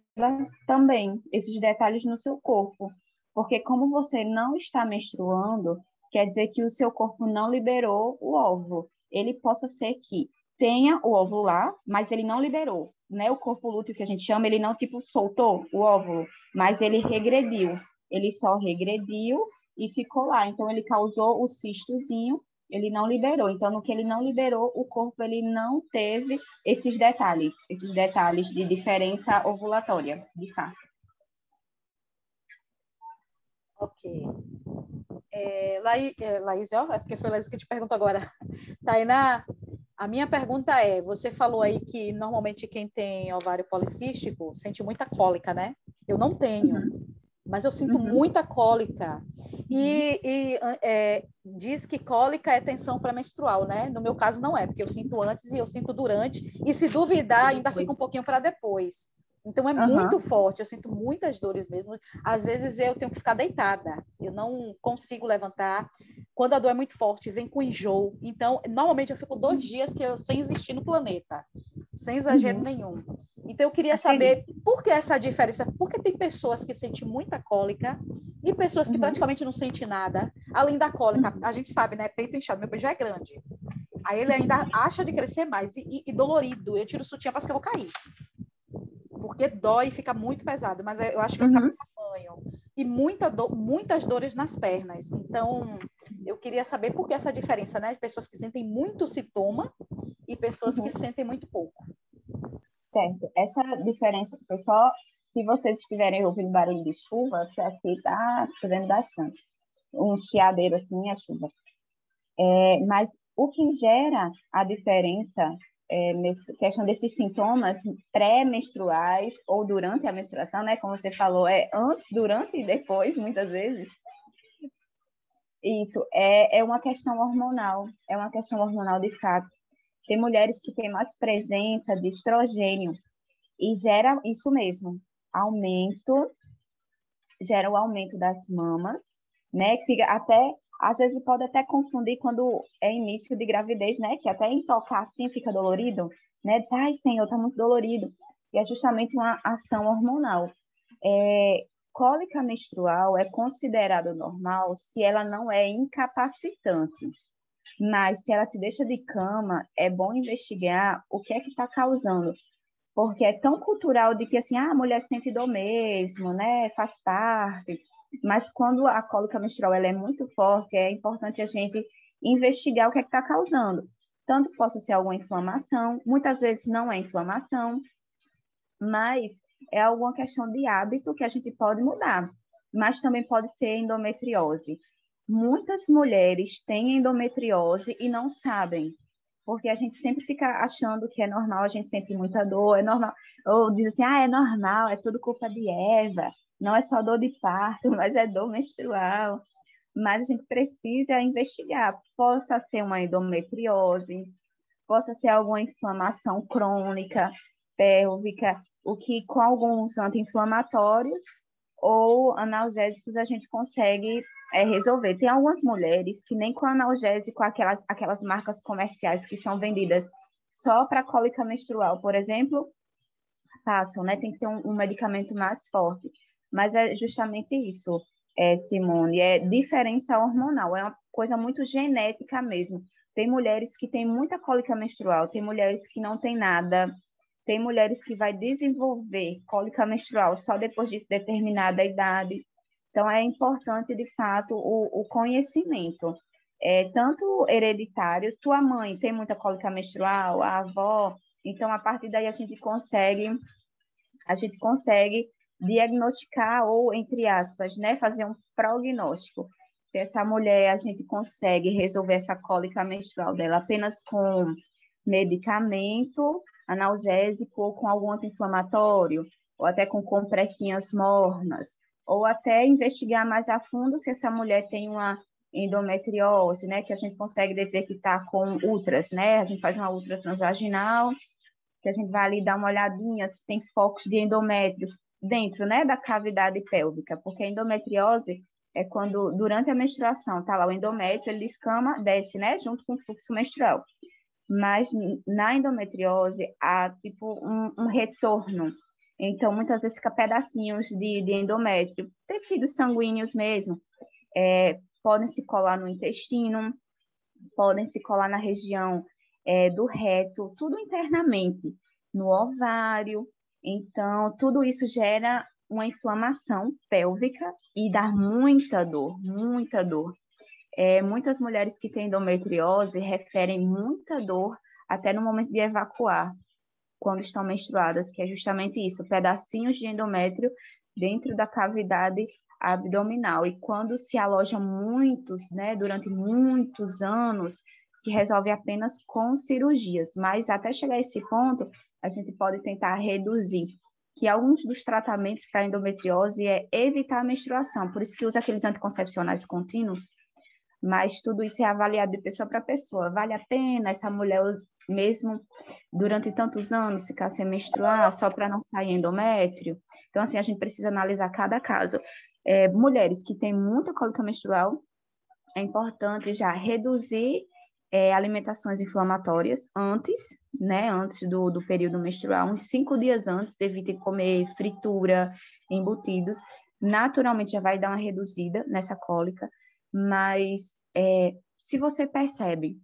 também esses detalhes no seu corpo. Porque como você não está menstruando, quer dizer que o seu corpo não liberou o óvulo. Ele possa ser que tenha o óvulo lá, mas ele não liberou, né? O corpo lúteo que a gente chama, ele não, tipo, soltou o óvulo, mas ele regrediu. Ele só regrediu e ficou lá. Então, ele causou o cistozinho, ele não liberou. Então, no que ele não liberou, o corpo ele não teve esses detalhes de diferença ovulatória, de fato.
Ok. Laís, ó, é porque foi Laís que te perguntou agora. Tainá, a minha pergunta é, você falou aí que normalmente quem tem ovário policístico sente muita cólica, né? Eu não tenho, mas eu sinto muita cólica. Diz que cólica é tensão pré-menstrual, né? No meu caso não é, porque eu sinto antes e eu sinto durante, e se duvidar ainda fica um pouquinho para depois. Então é muito forte, eu sinto muitas dores mesmo. Às vezes eu tenho que ficar deitada, eu não consigo levantar. Quando a dor é muito forte, vem com enjoo. Então, normalmente eu fico 2 dias sem existir no planeta, sem exagero nenhum. Então, eu queria saber por que essa diferença. Porque tem pessoas que sentem muita cólica e pessoas que praticamente não sentem nada. Além da cólica, a gente sabe, né? Peito inchado, meu peito já é grande. Aí ele ainda acha de crescer mais e dolorido. Eu tiro o sutiã, parece que eu vou cair. Porque dói e fica muito pesado. Mas eu acho que é por causa do tamanho. E muitas dores nas pernas. Então, eu queria saber por que essa diferença, né? De pessoas que sentem muito sintoma e pessoas que sentem muito pouco.
Certo. Essa diferença foi só se vocês estiverem ouvindo barulho de chuva, que aqui está chovendo bastante. Um chiadeiro assim é chuva. Mas o que gera a diferença nessa questão desses sintomas pré-menstruais ou durante a menstruação, né? Como você falou, é antes, durante e depois, muitas vezes. Isso é uma questão hormonal, de fato. Tem mulheres que têm mais presença de estrogênio e gera isso mesmo, gera o aumento das mamas, né? Que fica até, às vezes pode até confundir quando é início de gravidez, né? Que até em tocar assim fica dolorido, né? Diz, ai, Senhor, tá muito dolorido. E é justamente uma ação hormonal. Cólica menstrual é considerado normal se ela não é incapacitante. Mas se ela te deixa de cama, é bom investigar o que é que está causando. Porque é tão cultural de que, assim, a mulher sente dor mesmo, né? Faz parte. Mas quando a cólica menstrual ela é muito forte, é importante a gente investigar o que é que está causando. Tanto que possa ser alguma inflamação, muitas vezes não é inflamação, mas é alguma questão de hábito que a gente pode mudar. Mas também pode ser endometriose. Muitas mulheres têm endometriose e não sabem, porque a gente sempre fica achando que é normal, a gente sente muita dor, é normal, ou diz assim, é normal, é tudo culpa de Eva, não é só dor de parto, mas é dor menstrual. Mas a gente precisa investigar, possa ser uma endometriose, possa ser alguma inflamação crônica, pélvica, o que com alguns anti-inflamatórios ou analgésicos a gente consegue resolver. Tem algumas mulheres que nem com analgésico, aquelas marcas comerciais que são vendidas só para cólica menstrual, por exemplo, passam, né? Tem que ser um medicamento mais forte. Mas é justamente isso, Simone, é diferença hormonal, é uma coisa muito genética mesmo. Tem mulheres que têm muita cólica menstrual, tem mulheres que não têm nada, tem mulheres que vai desenvolver cólica menstrual só depois de determinada idade. Então, é importante, de fato, o conhecimento. Tanto hereditário, tua mãe tem muita cólica menstrual, a avó, então, a partir daí a gente consegue diagnosticar ou, entre aspas, né, fazer um prognóstico. Se essa mulher, a gente consegue resolver essa cólica menstrual dela apenas com medicamento analgésico ou com algum anti-inflamatório, ou até com compressinhas mornas, ou até investigar mais a fundo se essa mulher tem uma endometriose, né, que a gente consegue detectar com ultras, né, a gente faz uma ultra transvaginal, que a gente vai ali dar uma olhadinha se tem focos de endométrio dentro, né, da cavidade pélvica, porque a endometriose é quando, durante a menstruação, tá lá o endométrio, ele descama, desce, né, junto com o fluxo menstrual. Mas na endometriose há, tipo, um retorno. Então, muitas vezes fica pedacinhos de endométrio, tecidos sanguíneos mesmo, podem se colar no intestino, podem se colar na região do reto, tudo internamente, no ovário. Então, tudo isso gera uma inflamação pélvica e dá muita dor, muita dor. Muitas mulheres que têm endometriose referem muita dor até no momento de evacuar, quando estão menstruadas, que é justamente isso, pedacinhos de endométrio dentro da cavidade abdominal. E quando se aloja muitos, né, durante muitos anos, se resolve apenas com cirurgias. Mas até chegar a esse ponto, a gente pode tentar reduzir, que alguns dos tratamentos para endometriose é evitar a menstruação, por isso que usa aqueles anticoncepcionais contínuos, mas tudo isso é avaliado de pessoa para pessoa. Vale a pena essa mulher, mesmo durante tantos anos, ficar sem menstruar só para não sair endométrio? Então, assim, a gente precisa analisar cada caso. Mulheres que têm muita cólica menstrual, é importante já reduzir alimentações inflamatórias antes, né, antes do período menstrual, uns 5 dias antes, evite comer fritura, embutidos. Naturalmente já vai dar uma reduzida nessa cólica, mas se você percebe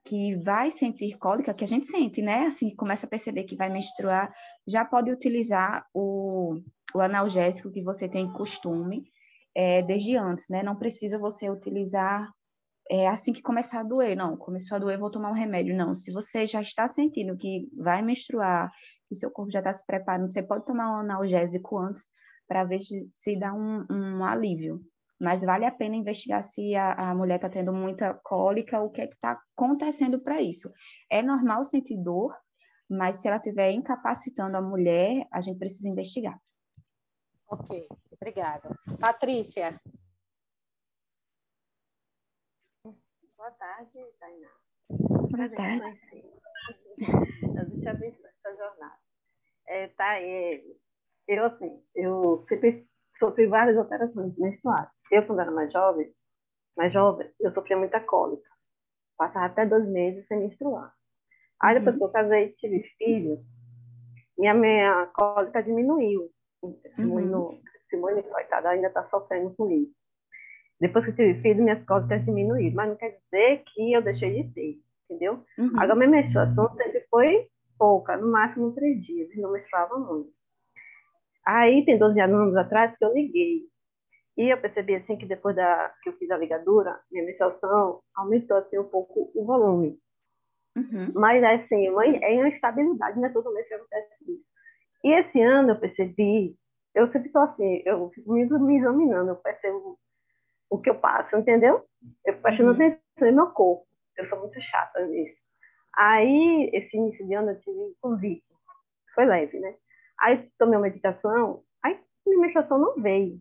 que vai sentir cólica, que a gente sente, né? Assim, começa a perceber que vai menstruar, já pode utilizar o analgésico que você tem costume desde antes, né? Não precisa você utilizar assim que começar a doer. Não, começou a doer, vou tomar um remédio. Não, se você já está sentindo que vai menstruar, que seu corpo já está se preparando, você pode tomar um analgésico antes para ver se dá um alívio. Mas vale a pena investigar se a mulher está tendo muita cólica, o que é que está acontecendo para isso. É normal sentir dor, mas se ela estiver incapacitando a mulher, a gente precisa investigar.
Ok, obrigada. Patrícia.
Boa tarde, Tainá.
Boa tarde.
Deus te abençoe essa jornada. Eu sempre sofri várias alterações menstruais. Eu, quando era mais jovem, eu sofria muita cólica. Passava até 2 meses sem menstruar. Aí depois que eu casei e tive filho, e a minha cólica diminuiu. Simone, coitada, ainda está sofrendo com isso. Depois que eu tive filho, minhas cólicas diminuíram. Mas não quer dizer que eu deixei de ter, entendeu? Agora, minha menstruação sempre foi pouca, no máximo 3 dias, e não menstruava muito. Aí, tem 12 anos atrás que eu liguei. E eu percebi, assim, que depois que eu fiz a ligadura, minha menstruação aumentou, assim, um pouco o volume. Mas, assim, é uma instabilidade, não é todo mês que acontece isso. E esse ano eu percebi, eu sempre estou assim, eu fico me examinando, eu percebo o que eu passo, entendeu? Eu fico prestando atenção no meu corpo. Eu sou muito chata nisso. Aí, esse início de ano, eu tive convite. Foi leve, né? Aí, tomei uma meditação, aí minha menstruação não veio.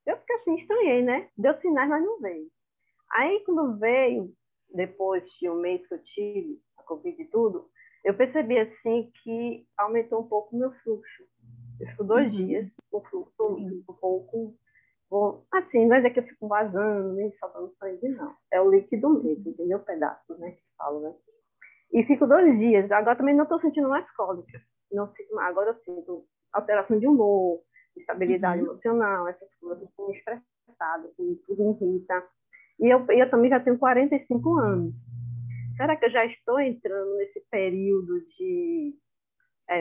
Eu fiquei assim, estranhei, né? Deu sinais, mas não veio. Aí, quando veio, depois de um mês que eu tive a Covid e tudo, eu percebi, assim, que aumentou um pouco o meu fluxo. Eu fico 2 dias, o fluxo um pouco... Assim, não é dizer que eu fico vazando, nem soltando sangue, não. É o líquido mesmo, entendeu? Pedaços, né? Que falo, né? E fico 2 dias. Agora também não estou sentindo mais cólica. Não sinto mais. Agora eu sinto alteração de humor, estabilidade emocional, essas coisas. Eu fico estressada, tudo me irrita. E eu também já tenho 45 anos. Será que eu já estou entrando nesse período de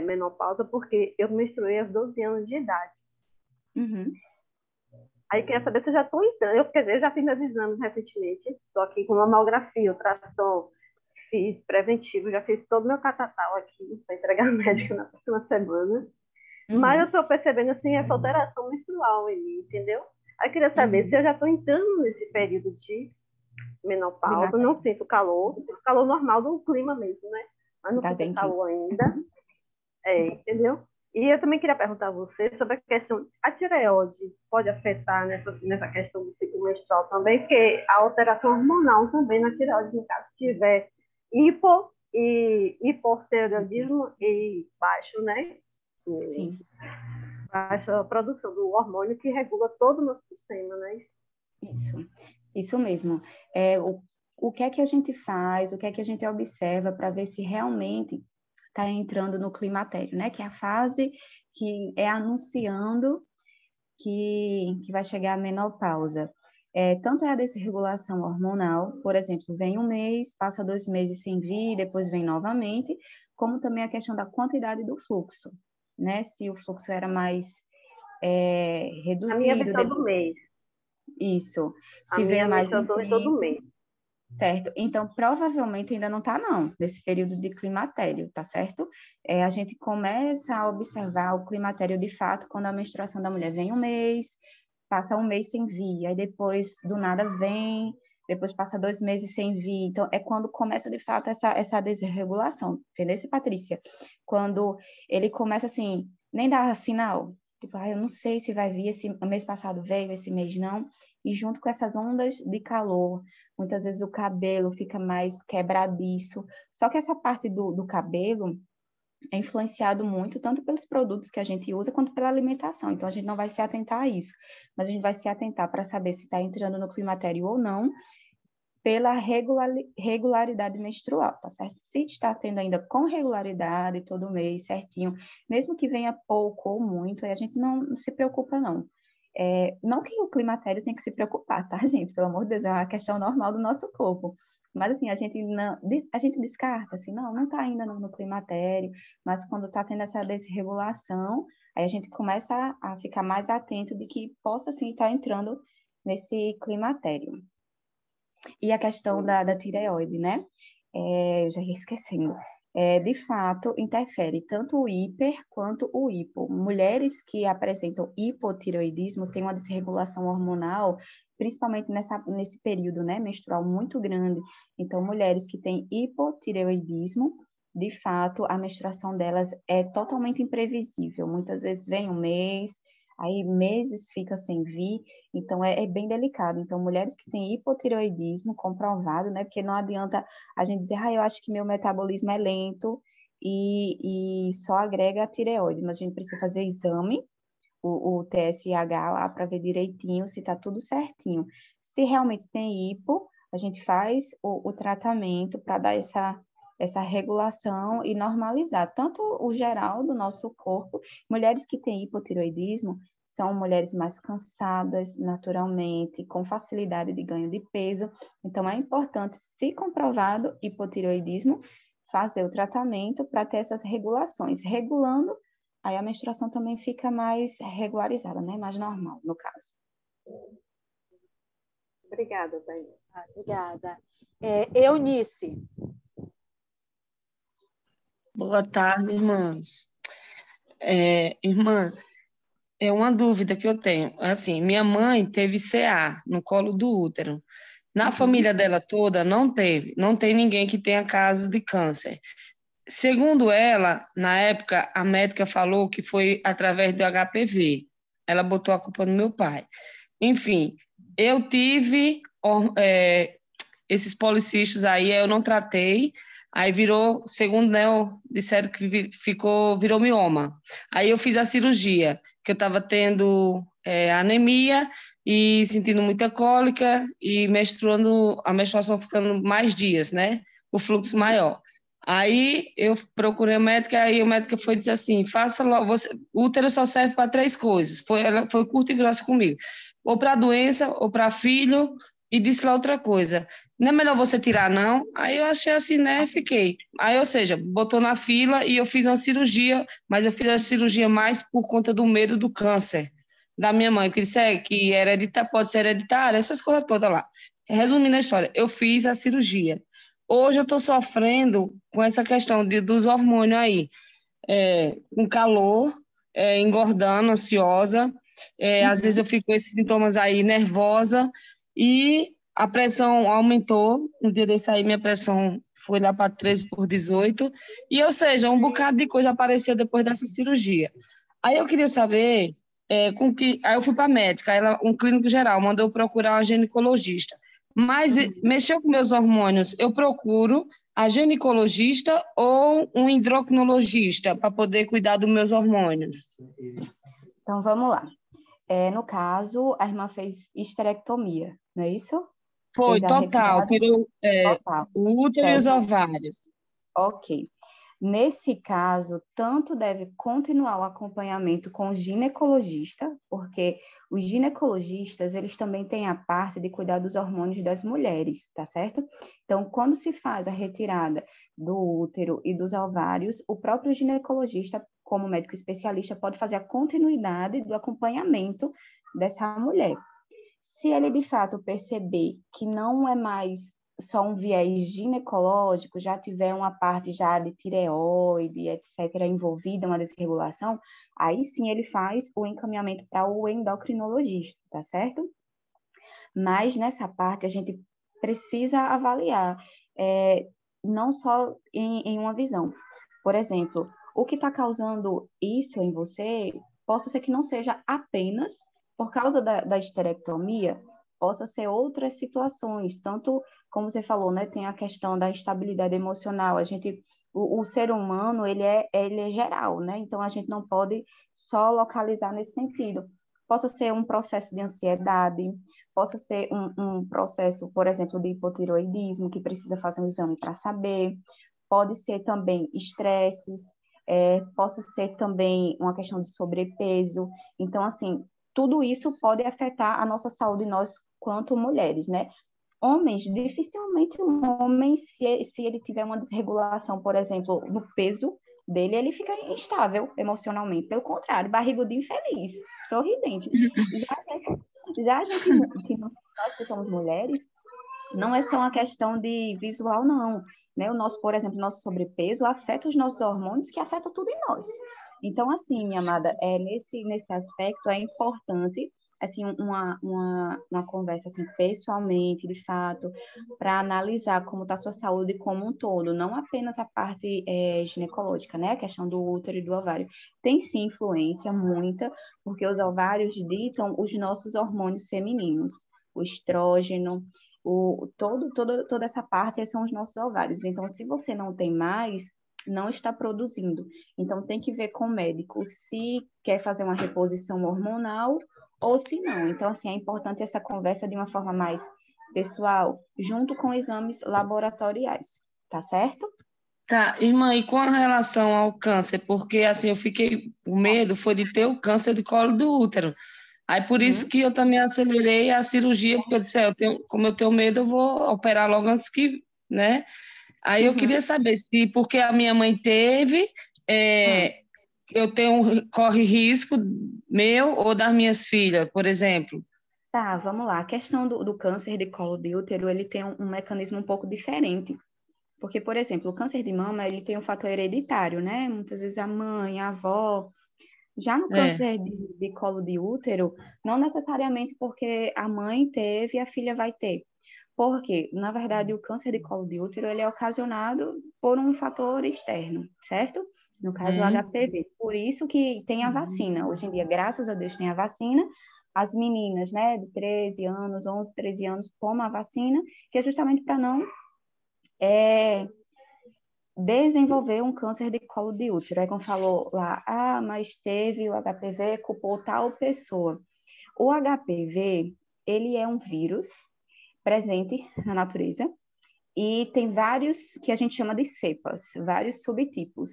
menopausa? Porque eu menstruei aos 12 anos de idade. Aí queria saber se eu já estou entrando. Quer dizer, eu já fiz meus exames recentemente. Estou aqui com mamografia, ultrassom, fiz preventivo, já fiz todo o meu catatal aqui para entregar no médico na próxima semana. Mas eu estou percebendo assim essa alteração menstrual em mim, entendeu? Aí eu queria saber se eu já estou entrando nesse período de menopausa, não sinto calor, sinto calor normal do clima mesmo, né? Mas não sinto calor ainda. Entendeu? E eu também queria perguntar a você sobre a questão, a tireoide pode afetar nessa questão do ciclo menstrual também, porque a alteração hormonal também na tireoide, no caso, se tiver hipotireoidismo e baixo, né?
Sim.
Baixa produção do hormônio que regula todo o nosso sistema, né?
Isso mesmo. O que é que a gente faz, o que é que a gente observa para ver se realmente está entrando no climatério, né? Que é a fase que é anunciando que vai chegar a menopausa. Tanto é a desregulação hormonal, por exemplo, vem um mês, passa 2 meses sem vir, depois vem novamente, como também a questão da quantidade do fluxo, né? Se o fluxo era mais reduzido.
A minha vem todo mês.
Isso.
Se vem mais intenso, todo mês.
Certo. Então, provavelmente ainda não está, não, nesse período de climatério, tá certo? A gente começa a observar o climatério de fato quando a menstruação da mulher vem um mês, passa um mês sem vir, aí depois do nada vem, depois passa 2 meses sem vir. Então, é quando começa de fato essa desregulação, entendeu, Patrícia? Quando ele começa assim, nem dá sinal. Tipo, eu não sei se vai vir, esse mês passado veio, esse mês não. E junto com essas ondas de calor, muitas vezes o cabelo fica mais quebradiço. Só que essa parte do cabelo é influenciado muito, tanto pelos produtos que a gente usa, quanto pela alimentação. Então, a gente não vai se atentar a isso. Mas a gente vai se atentar para saber se está entrando no climatério ou não, pela regularidade menstrual, tá certo? Se está tendo ainda com regularidade, todo mês, certinho, mesmo que venha pouco ou muito, aí a gente não se preocupa, não. Não que o climatério tem que se preocupar, tá, gente? Pelo amor de Deus, é uma questão normal do nosso corpo. Mas, assim, a gente descarta, assim, não está ainda no climatério, mas quando está tendo essa desregulação, aí a gente começa a ficar mais atento de que possa, sim, estar entrando nesse climatério. E a questão da tireoide, né? Já ia esquecendo. De fato, interfere tanto o hiper quanto o hipo. Mulheres que apresentam hipotireoidismo têm uma desregulação hormonal, principalmente nesse período, né, menstrual muito grande. Então, mulheres que têm hipotireoidismo, de fato, a menstruação delas é totalmente imprevisível. Muitas vezes vem um mês, aí meses fica sem vir, então é bem delicado. Então, mulheres que têm hipotireoidismo comprovado, né, porque não adianta a gente dizer, eu acho que meu metabolismo é lento e só agrega a tireoide, mas a gente precisa fazer exame, o TSH lá, para ver direitinho se está tudo certinho. Se realmente tem hipo, a gente faz o tratamento para dar essa regulação e normalizar tanto o geral do nosso corpo. Mulheres que têm hipotireoidismo são mulheres mais cansadas naturalmente, com facilidade de ganho de peso. Então, é importante, se comprovado hipotireoidismo, fazer o tratamento para ter essas regulações. Regulando, aí a menstruação também fica mais regularizada, né? Mais normal, no caso.
Obrigada, Thaís.
Obrigada. Eunice.
Boa tarde, irmãs. Irmã, é uma dúvida que eu tenho. Assim, minha mãe teve CA no colo do útero Na família dela toda, não tem ninguém que tenha casos de câncer. Segundo ela, na época, a médica falou que foi através do HPV. Ela botou a culpa no meu pai. Enfim, eu tive esses policistos aí, eu não tratei, aí virou, segundo, né, disseram que virou mioma. Aí eu fiz a cirurgia, que eu estava tendo anemia e sentindo muita cólica e menstruando, a menstruação ficando mais dias, né, o fluxo maior. Aí eu procurei a médica, aí a médica foi dizer assim, faça logo, o útero só serve para 3 coisas. Ela foi curta e grossa comigo. Ou para doença, ou para filho, e disse lá outra coisa. Não é melhor você tirar, não? Aí eu achei assim, né? Fiquei. Aí, ou seja, botou na fila e eu fiz uma cirurgia, mas eu fiz a cirurgia mais por conta do medo do câncer da minha mãe, porque disse que pode ser hereditário, essas coisas todas lá. Resumindo a história, eu fiz a cirurgia. Hoje eu estou sofrendo com essa questão dos hormônios aí, com calor, engordando, ansiosa, às vezes eu fico com esses sintomas aí, nervosa, e a pressão aumentou. Um dia desse aí, minha pressão foi lá para 13/18, e, ou seja, um bocado de coisa apareceu depois dessa cirurgia. Aí eu queria saber, aí eu fui para a médica, um clínico geral, mandou eu procurar uma ginecologista. Mas mexeu com meus hormônios, eu procuro a ginecologista ou um endocrinologista para poder cuidar dos meus hormônios?
Então, vamos lá. No caso, a irmã fez histerectomia, não é isso?
Foi,
Fez a
total.
retirada
Tirou
total.
o útero e os ovários.
Ok. Nesse caso, tanto deve continuar o acompanhamento com o ginecologista, porque os ginecologistas, eles também têm a parte de cuidar dos hormônios das mulheres, tá certo? Então, quando se faz a retirada do útero e dos ovários, o próprio ginecologista, como médico especialista, pode fazer a continuidade do acompanhamento dessa mulher. Se ele, de fato, perceber que não é mais só um viés ginecológico, já tiver uma parte já de tireoide, etc., envolvida, uma desregulação, aí sim ele faz o encaminhamento para o endocrinologista, tá certo? Mas nessa parte a gente precisa avaliar, não só em uma visão. Por exemplo, o que está causando isso em você, possa ser que não seja apenas por causa da histerectomia, possa ser outras situações, tanto como você falou, né, tem a questão da instabilidade emocional, o ser humano, ele é geral, né, então a gente não pode só localizar nesse sentido. Possa ser um processo de ansiedade, possa ser um processo, por exemplo, de hipotireoidismo, que precisa fazer um exame para saber, pode ser também estresses, possa ser também uma questão de sobrepeso. Então, assim, tudo isso pode afetar a nossa saúde, nós quanto mulheres, né? Homens, dificilmente um homem, se ele tiver uma desregulação, por exemplo, no peso dele, ele fica instável emocionalmente. Pelo contrário, barrigudinho feliz, sorridente. Já a gente nós que somos mulheres, não é só uma questão de visual, não. Né? Por exemplo, nosso sobrepeso afeta os nossos hormônios, que afeta tudo em nós. Então, assim, minha amada, nesse aspecto é importante assim, uma conversa assim, pessoalmente, de fato, para analisar como está a sua saúde como um todo, não apenas a parte ginecológica, né? A questão do útero e do ovário. Tem sim influência, muita, porque os ovários ditam os nossos hormônios femininos, o estrógeno, toda essa parte são os nossos ovários. Então, se você não tem mais, não está produzindo. Então, tem que ver com o médico se quer fazer uma reposição hormonal ou se não. Então, assim, é importante essa conversa de uma forma mais pessoal, junto com exames laboratoriais, tá certo?
Tá, irmã, e com relação ao câncer, porque assim, eu fiquei, o medo foi de ter o câncer de colo do útero. Aí por isso que eu também acelerei a cirurgia, porque eu disse, como eu tenho medo, eu vou operar logo antes que, né? Aí eu queria saber se, porque a minha mãe teve, eu corre risco meu ou das minhas filhas, por exemplo.
Tá, vamos lá. A questão do câncer de colo de útero, ele tem um mecanismo um pouco diferente. Porque, por exemplo, o câncer de mama, ele tem um fator hereditário, né? Muitas vezes a mãe, a avó. Já no câncer de colo de útero, não necessariamente porque a mãe teve e a filha vai ter. Porque, na verdade, o câncer de colo de útero ele é ocasionado por um fator externo, certo? No caso, o HPV. Por isso que tem a vacina. Hoje em dia, graças a Deus, tem a vacina. As meninas, né, de 13 anos, 11, 13 anos, tomam a vacina, que é justamente para não desenvolver um câncer de colo de útero. Aí, como falou lá, mas teve o HPV, culpou tal pessoa. O HPV, ele é um vírus presente na natureza e tem vários que a gente chama de cepas, vários subtipos.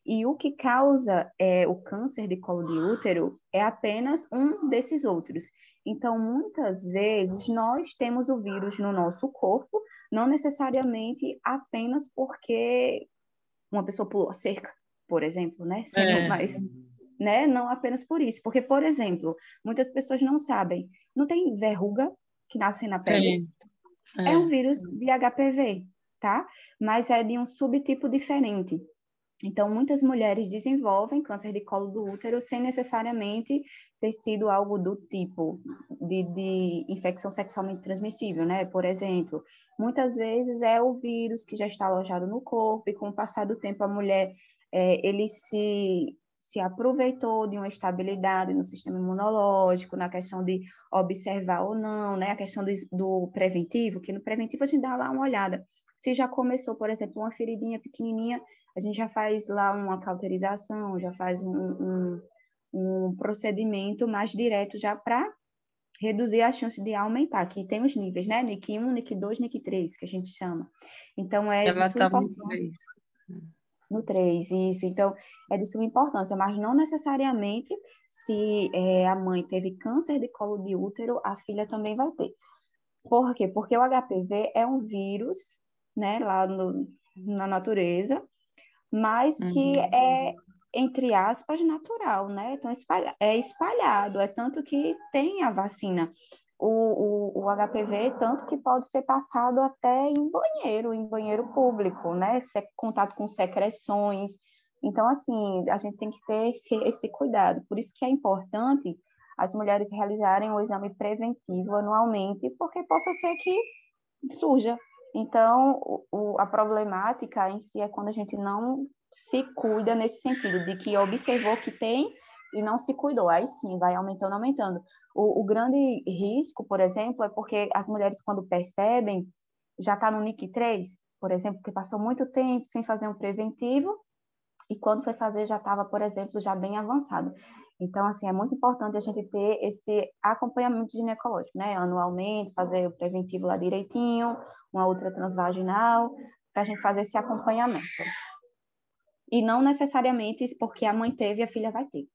E o que causa o câncer de colo de útero é apenas um desses outros. Então, muitas vezes, nós temos o vírus no nosso corpo, não necessariamente apenas porque uma pessoa pulou a cerca, por exemplo, né? Mas, né? Não apenas por isso. Porque, por exemplo, muitas pessoas não sabem, não tem verruga que nasce na pele? É um vírus de HPV, tá? Mas é de um subtipo diferente. Então, muitas mulheres desenvolvem câncer de colo do útero sem necessariamente ter sido algo do tipo de infecção sexualmente transmissível, né? Por exemplo, muitas vezes é o vírus que já está alojado no corpo e com o passar do tempo a mulher, ele se aproveitou de uma estabilidade no sistema imunológico, na questão de observar ou não, né? A questão do preventivo, que no preventivo a gente dá lá uma olhada. Se já começou, por exemplo, uma feridinha pequenininha, a gente já faz lá uma cauterização, já faz um procedimento mais direto já para reduzir a chance de aumentar. Aqui tem os níveis, né? NIC 1, NIC 2, NIC 3, que a gente chama. Então,
Ela
de suma
está
importância. No 3, isso. Então, é de suma importância, mas não necessariamente se a mãe teve câncer de colo de útero, a filha também vai ter. Por quê? Porque o HPV é um vírus, né, lá na natureza, mas que é, entre aspas, natural, né? Então, é espalhado, é tanto que tem a vacina. O HPV, tanto que pode ser passado até em banheiro público, né? Contato com secreções. Então, assim, a gente tem que ter esse cuidado. Por isso que é importante as mulheres realizarem o exame preventivo anualmente, porque possa ser que surja. Então, a problemática em si é quando a gente não se cuida nesse sentido, de que observou que tem e não se cuidou. Aí sim, vai aumentando. O grande risco, por exemplo, é porque as mulheres, quando percebem, já está no NIC 3, por exemplo, que passou muito tempo sem fazer um preventivo, e quando foi fazer já estava, por exemplo, já bem avançado. Então, assim, é muito importante a gente ter esse acompanhamento ginecológico, né? Anualmente, fazer o preventivo lá direitinho, uma outra transvaginal, para a gente fazer esse acompanhamento. E não necessariamente porque a mãe teve, a filha vai ter.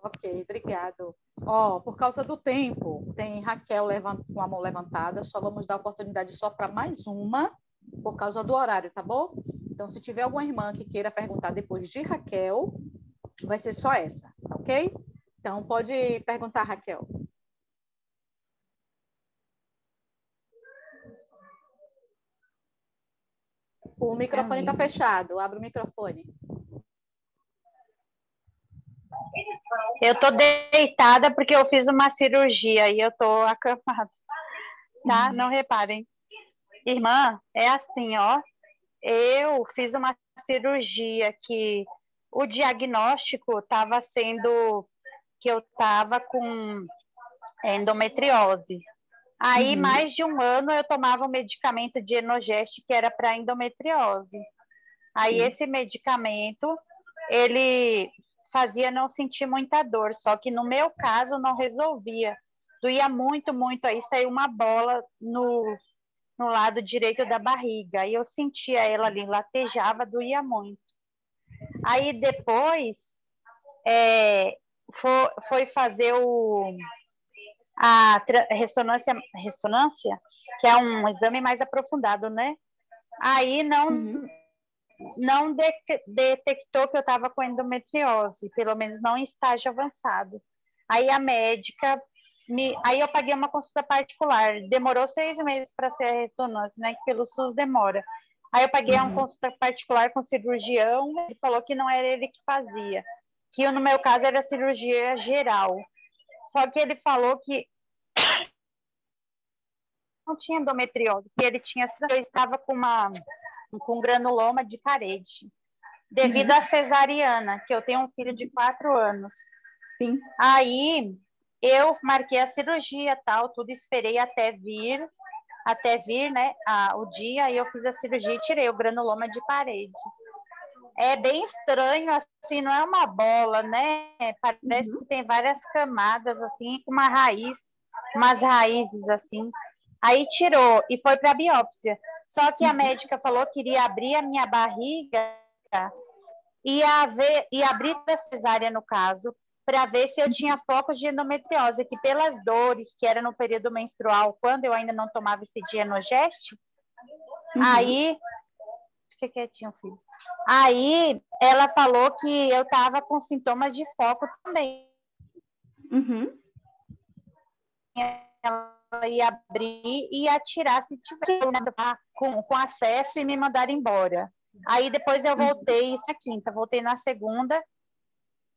Ok, obrigado. Por causa do tempo, tem Raquel com a mão levantada, só vamos dar oportunidade só para mais uma, por causa do horário, tá bom? Então, se tiver alguma irmã que queira perguntar depois de Raquel, vai ser só essa, tá ok? Então, pode perguntar, Raquel. O microfone está fechado, abre o microfone.
Eu tô deitada porque eu fiz uma cirurgia e eu tô acamada, tá? Não reparem. Irmã, é assim, ó. Eu fiz uma cirurgia que o diagnóstico estava sendo que eu estava com endometriose. Aí, mais de um ano, eu tomava um medicamento de Enogeste que era para endometriose. Aí, esse medicamento, ele fazia não sentir muita dor, só que no meu caso não resolvia. Doía muito, muito. Aí saiu uma bola no lado direito da barriga. Aí eu sentia ela ali, latejava, doía muito. Aí depois foi fazer a ressonância, que é um exame mais aprofundado, né? Aí não detectou que eu estava com endometriose, pelo menos não em estágio avançado. Aí a médica aí eu paguei uma consulta particular, demorou 6 meses para ser a ressonância, né, que pelo SUS demora. Aí eu paguei uma consulta particular com o cirurgião, ele falou que não era ele que fazia, que no meu caso era cirurgia geral. Só que ele falou que não tinha endometriose, porque ele tinha, eu estava com granuloma de parede, devido à cesariana, que eu tenho um filho de 4 anos.
Sim.
Aí eu marquei a cirurgia, tal, tudo, esperei até vir, né, o dia, e eu fiz a cirurgia e tirei o granuloma de parede. É bem estranho, assim, não é uma bola, né? Parece que tem várias camadas, assim, com umas raízes, assim. Aí tirou e foi para a biópsia. Só que a médica falou que iria abrir a minha barriga e abrir a cesárea, no caso, para ver se eu tinha focos de endometriose, que pelas dores que era no período menstrual, quando eu ainda não tomava esse Dienogest, aí... Fica quietinho, filho. Aí ela falou que eu estava com sintomas de foco também. Ela ia abrir e ia tirar se tiver com acesso e me mandar embora. Aí depois eu voltei, isso é quinta, voltei na segunda,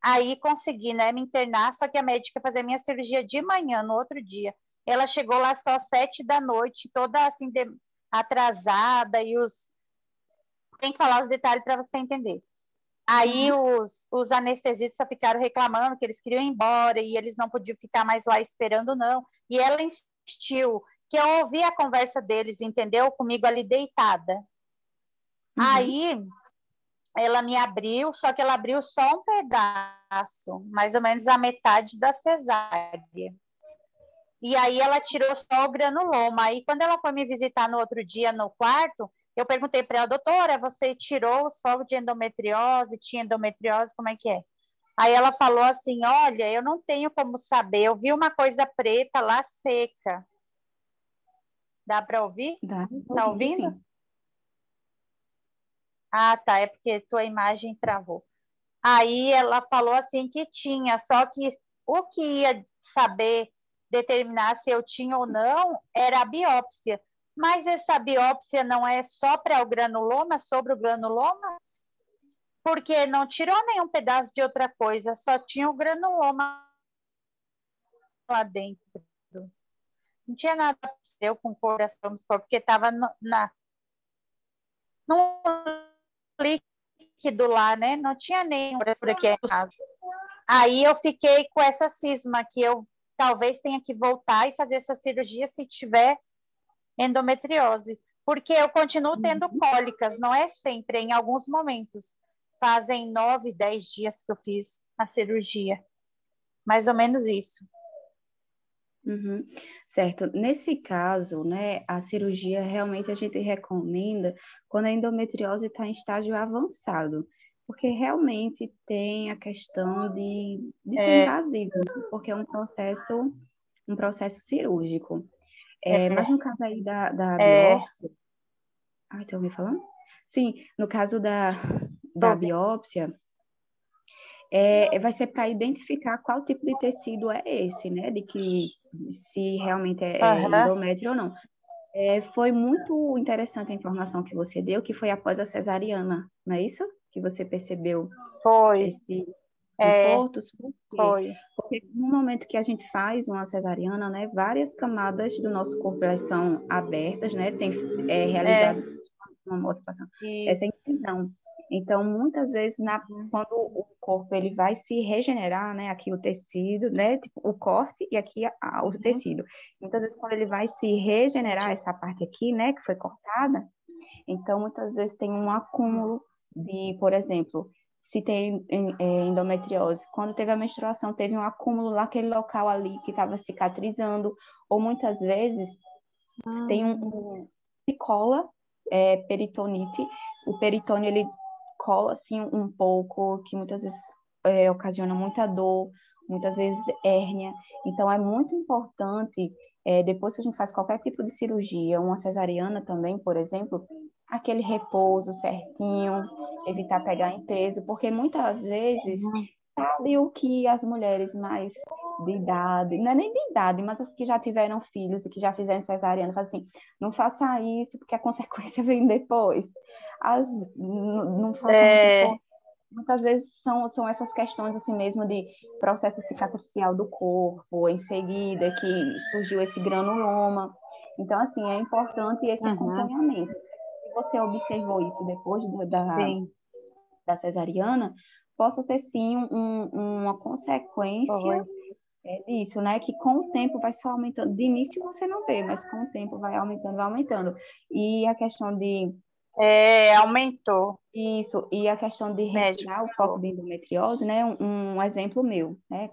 aí consegui, né, me internar, só que a médica fazia minha cirurgia de manhã, no outro dia. Ela chegou lá só 7 da noite, toda assim, atrasada, e tem que falar os detalhes para você entender. Aí os anestesistas só ficaram reclamando que eles queriam ir embora e eles não podiam ficar mais lá esperando, não. E ela insistiu, que eu ouvi a conversa deles, entendeu? Comigo ali deitada. Aí ela me abriu, só que ela abriu só um pedaço, mais ou menos a metade da cesárea. E aí ela tirou só o granuloma. Aí quando ela foi me visitar no outro dia no quarto, eu perguntei para ela, doutora, você tirou os focos de endometriose? Tinha endometriose? Como é que é? Aí ela falou assim, olha, eu não tenho como saber, eu vi uma coisa preta lá seca. Dá para ouvir?
Dá.
Tá ouvindo? Sim. Ah, tá, é porque tua imagem travou. Aí ela falou assim que tinha, só que o que ia saber determinar se eu tinha ou não era a biópsia. Mas essa biópsia não é só para o granuloma, sobre o granuloma? Porque não tirou nenhum pedaço de outra coisa, só tinha o granuloma lá dentro. Não tinha nada eu com coração, porque estava no líquido lá, né? Não tinha nem por aqui. Aí eu fiquei com essa cisma, que eu talvez tenha que voltar e fazer essa cirurgia se tiver endometriose, porque eu continuo tendo cólicas, não é sempre, em alguns momentos. Fazem 9, 10 dias que eu fiz a cirurgia. Mais ou menos isso.
Certo. Nesse caso, né, a cirurgia realmente a gente recomenda quando a endometriose está em estágio avançado, porque realmente tem a questão de ser invasivo, porque é um processo cirúrgico. Mas no caso aí da biópsia... Ai, tá me falando? Sim, no caso da biópsia, vai ser para identificar qual tipo de tecido é esse, né? De que se realmente é endométrio ou não. Foi muito interessante a informação que você deu, que foi após a cesariana, não é isso? Que você percebeu esse conforto?
Foi.
Porque no momento que a gente faz uma cesariana, né, várias camadas do nosso corpo elas são abertas, né? Tem realizado uma modificação, essa incisão. Então, muitas vezes, quando o corpo ele vai se regenerar, né, aqui o tecido, né, tipo, o corte e aqui o tecido. Muitas vezes, quando ele vai se regenerar, essa parte aqui, né, que foi cortada, então, muitas vezes tem um acúmulo de, por exemplo, se tem endometriose, quando teve a menstruação, teve um acúmulo naquele local ali que estava cicatrizando, ou muitas vezes tem que cola, peritonite, o peritônio ele cola assim um pouco, que muitas vezes ocasiona muita dor, muitas vezes hérnia. Então é muito importante, depois que a gente faz qualquer tipo de cirurgia, uma cesariana também, por exemplo, aquele repouso certinho, evitar pegar em peso, porque muitas vezes sabe o que as mulheres mais de idade, não é nem de idade, mas as que já tiveram filhos e que já fizeram cesariana, falam assim, não faça isso porque a consequência vem depois. Não façam isso. Muitas vezes são essas questões assim mesmo de processo cicatricial do corpo, em seguida que surgiu esse granuloma. Então, assim, é importante esse
Uhum.
acompanhamento. Se você observou isso depois
Sim.
da cesariana, possa ser, sim, uma consequência disso, né? Que com o tempo vai só aumentando. De início você não vê, mas com o tempo vai aumentando, vai aumentando. E a questão de
Aumentou.
isso, e a questão de
Médico
retirar o foco
falou.
de endometriose, né? Um exemplo meu, né?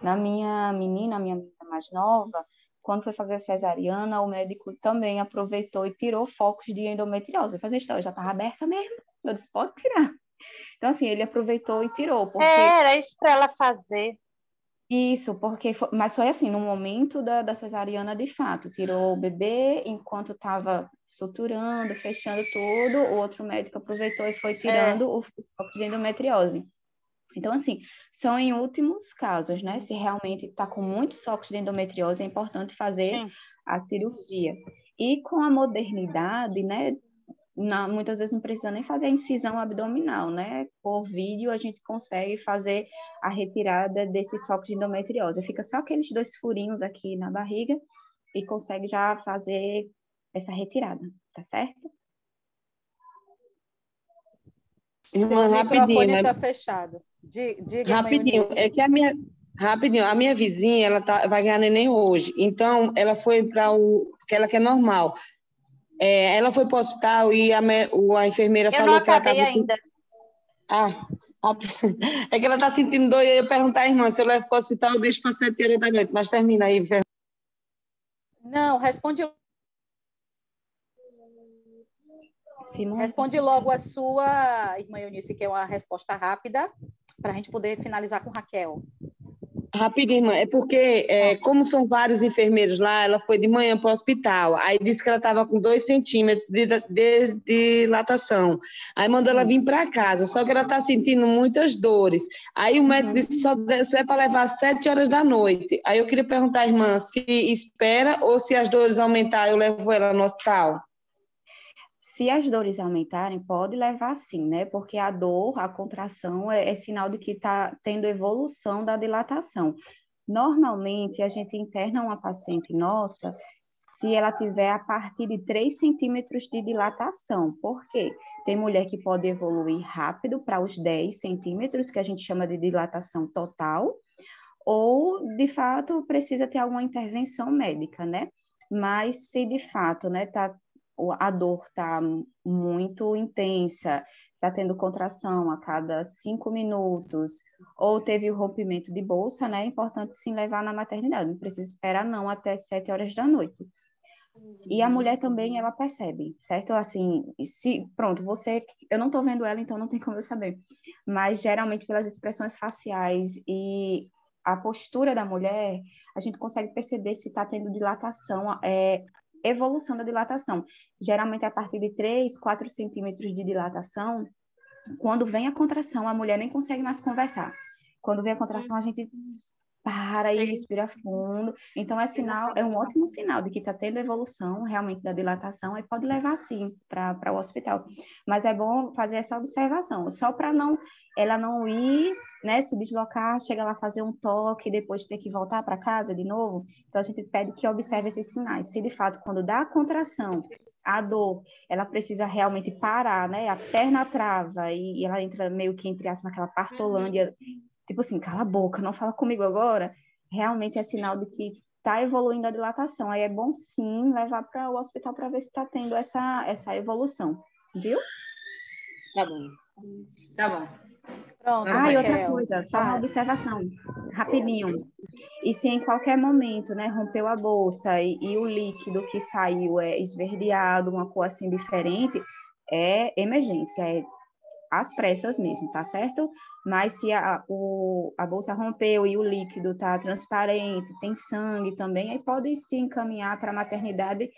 Na minha menina mais nova, quando foi fazer a cesariana, o médico também aproveitou e tirou focos de endometriose. Eu falei, já estava aberta mesmo. Eu disse, pode tirar. Então, assim, ele aproveitou e tirou, porque...
Era isso para ela fazer.
Isso, porque mas foi assim, no momento da cesariana, de fato, tirou o bebê enquanto estava suturando, fechando tudo, o outro médico aproveitou e foi tirando os focos de endometriose. Então, assim, são em últimos casos, né? Se realmente está com muitos focos de endometriose, é importante fazer a cirurgia. E com a modernidade, né? Muitas vezes não precisa nem fazer a incisão abdominal, né? Por vídeo a gente consegue fazer a retirada desses focos de endometriose. Fica só aqueles 2 furinhos aqui na barriga e consegue já fazer essa retirada, tá certo?
Irmã,
Seu
rapidinho,
microfone
né?
está fechado. Diga, irmã
Rapidinho,
Eunice.
é que a minha vizinha, vai ganhar neném hoje, então ela foi para porque ela quer normal. Ela foi para o hospital e a enfermeira
Eu não
falou que ela
acabei
estava...
ainda.
É que ela está sentindo dor e eu ia perguntar à irmã se eu levo para o hospital ou deixo para 7h da noite, mas termina aí.
Não, responde logo a sua, irmã Eunice, que é uma resposta rápida, para a gente poder finalizar com Raquel.
Rapidinho, irmã, é porque, como são vários enfermeiros lá, ela foi de manhã para o hospital, aí disse que ela estava com 2 centímetros de dilatação, aí mandou ela vir para casa, só que ela está sentindo muitas dores, aí o médico disse que só é para levar às 7h da noite, aí eu queria perguntar à irmã se espera ou se as dores aumentarem, eu levo ela no hospital.
Se as dores aumentarem, pode levar sim, né? Porque a dor, a contração, é sinal de que está tendo evolução da dilatação. Normalmente, a gente interna uma paciente nossa se ela tiver a partir de 3 centímetros de dilatação. Por quê? Tem mulher que pode evoluir rápido para os 10 centímetros, que a gente chama de dilatação total, ou, de fato, precisa ter alguma intervenção médica, né? Mas se, de fato, né, a dor está muito intensa, está tendo contração a cada 5 minutos, ou teve o rompimento de bolsa, né? É importante sim levar na maternidade, não precisa esperar não até 7h da noite. E a mulher também, ela percebe, certo? Assim, pronto, eu não estou vendo ela, então não tem como eu saber, mas geralmente pelas expressões faciais e a postura da mulher, a gente consegue perceber se está tendo dilatação, evolução da dilatação. Geralmente, a partir de 3, 4 centímetros de dilatação, quando vem a contração, a mulher nem consegue mais conversar. Quando vem a contração, a gente para e respira fundo. Então, é um ótimo sinal de que está tendo evolução realmente da dilatação, e pode levar, sim, para o hospital. Mas é bom fazer essa observação, só para ela não ir, né, se deslocar, chega lá fazer um toque, depois ter que voltar para casa de novo. Então, a gente pede que observe esses sinais. Se, de fato, quando dá a contração, a dor, ela precisa realmente parar, né? A perna trava e ela entra meio que, entre aspas, naquela partolândia, tipo assim, cala a boca, não fala comigo agora, realmente é sinal de que está evoluindo a dilatação. Aí é bom, sim, levar para o hospital para ver se está tendo essa evolução, viu?
Tá bom. Tá bom.
Pronto,
E outra
Raquel.
coisa, só uma observação, rapidinho. E se em qualquer momento, né, rompeu a bolsa e o líquido que saiu é esverdeado, uma cor assim diferente, é emergência, é às pressas mesmo, tá certo? Mas se a bolsa rompeu e o líquido tá transparente, tem sangue também, aí pode se encaminhar para a maternidade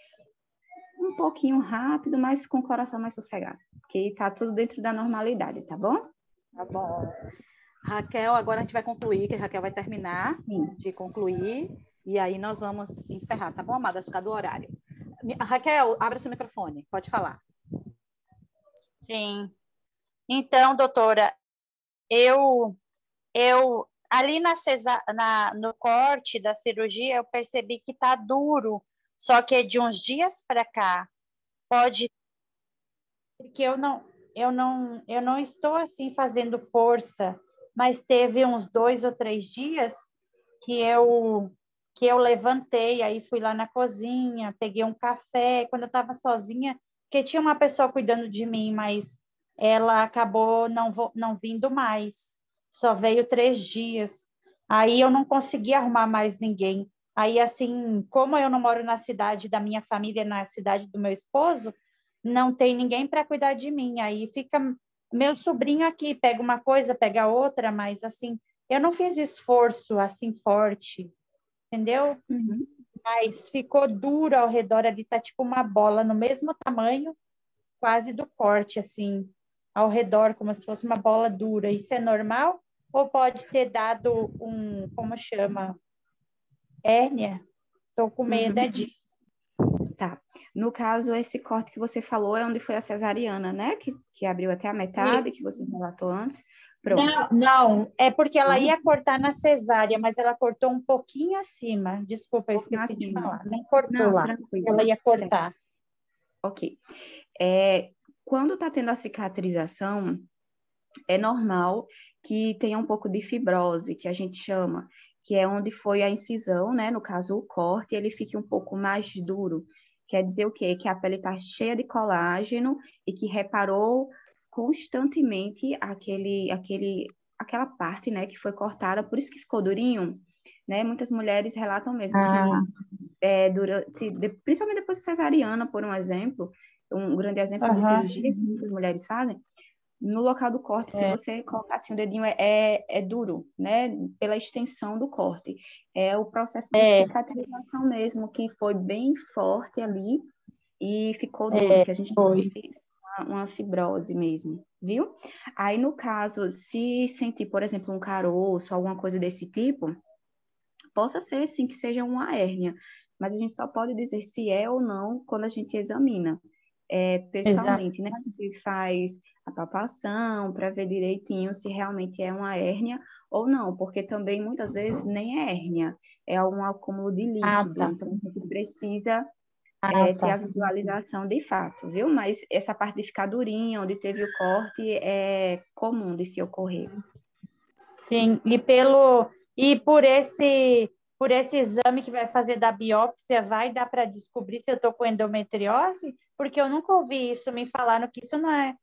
um pouquinho rápido, mas com o coração mais sossegado, porque tá tudo dentro da normalidade, tá bom?
Tá bom. Raquel, agora a gente vai concluir, que a Raquel vai terminar de concluir, e aí nós vamos encerrar, tá bom, amadas? Ficar do horário. Raquel, abre seu microfone, pode falar.
Sim. Então, doutora, eu ali no corte da cirurgia, eu percebi que tá duro, Só que de uns dias para cá, pode porque eu não estou assim fazendo força, mas teve uns 2 ou 3 dias que eu levantei, aí fui lá na cozinha, peguei um café, quando eu estava sozinha, porque tinha uma pessoa cuidando de mim, mas ela acabou não vindo mais, só veio 3 dias. Aí eu não consegui arrumar mais ninguém. Aí, assim, como eu não moro na cidade da minha família, na cidade do meu esposo, não tem ninguém para cuidar de mim. Aí fica meu sobrinho aqui, pega uma coisa, pega outra, mas assim, eu não fiz esforço assim forte, entendeu?
Uhum.
Mas ficou duro ao redor ali, tá tipo uma bola no mesmo tamanho, quase do corte, assim, ao redor, como se fosse uma bola dura. Isso é normal? Ou pode ter dado como chama? Hérnia? Tô com medo
Uhum.
disso.
Tá. No caso, esse corte que você falou é onde foi a cesariana, né? Que abriu até a metade,
Isso.
que você relatou antes. Pronto.
Não, é porque ela ia cortar na cesárea, mas ela cortou um pouquinho acima. Desculpa, eu
pouquinho
esqueci de
acima.
falar. Nem cortou
Não,
lá.
tranquilo.
Ela ia
Certo.
cortar.
Ok. Quando está tendo a cicatrização, é normal que tenha um pouco de fibrose, que a gente chama, que é onde foi a incisão, né? No caso, o corte, ele fique um pouco mais duro. Quer dizer o quê? Que a pele está cheia de colágeno e que reparou constantemente aquela parte, né, que foi cortada, por isso que ficou durinho, né? Muitas mulheres relatam mesmo que principalmente depois de cesariana, por um exemplo, um grande exemplo de cirurgia que muitas mulheres fazem, no local do corte, se você colocar assim o dedinho, é duro, né? Pela extensão do corte. É o processo de cicatrização mesmo, que foi bem forte ali e ficou duro, que a gente chama de uma fibrose mesmo, viu? Aí, no caso, se sentir, por exemplo, um caroço, alguma coisa desse tipo, possa ser, sim, que seja uma hérnia, mas a gente só pode dizer se é ou não quando a gente examina. Pessoalmente, né? A gente faz a palpação para ver direitinho se realmente é uma hérnia ou não, porque também muitas vezes nem é hérnia, é algum acúmulo de líquido, então a gente precisa ter a visualização de fato, viu? Mas essa parte de ficar durinha, onde teve o corte, é comum de se ocorrer.
Sim, e por esse exame que vai fazer da biópsia, vai dar para descobrir se eu estou com endometriose? Porque eu nunca ouvi isso, me falaram que isso não é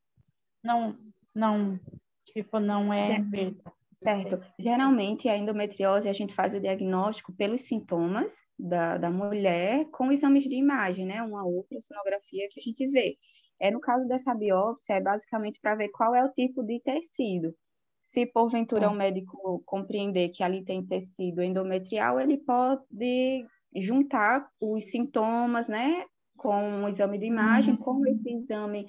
verdade.
Certo. Geralmente, a endometriose, a gente faz o diagnóstico pelos sintomas da mulher com exames de imagem, né? Uma outra sonografia que a gente vê. No caso dessa biópsia, é basicamente para ver qual é o tipo de tecido. Se, porventura, o médico compreender que ali tem tecido endometrial, ele pode juntar os sintomas, né? Com um exame de imagem, com esse exame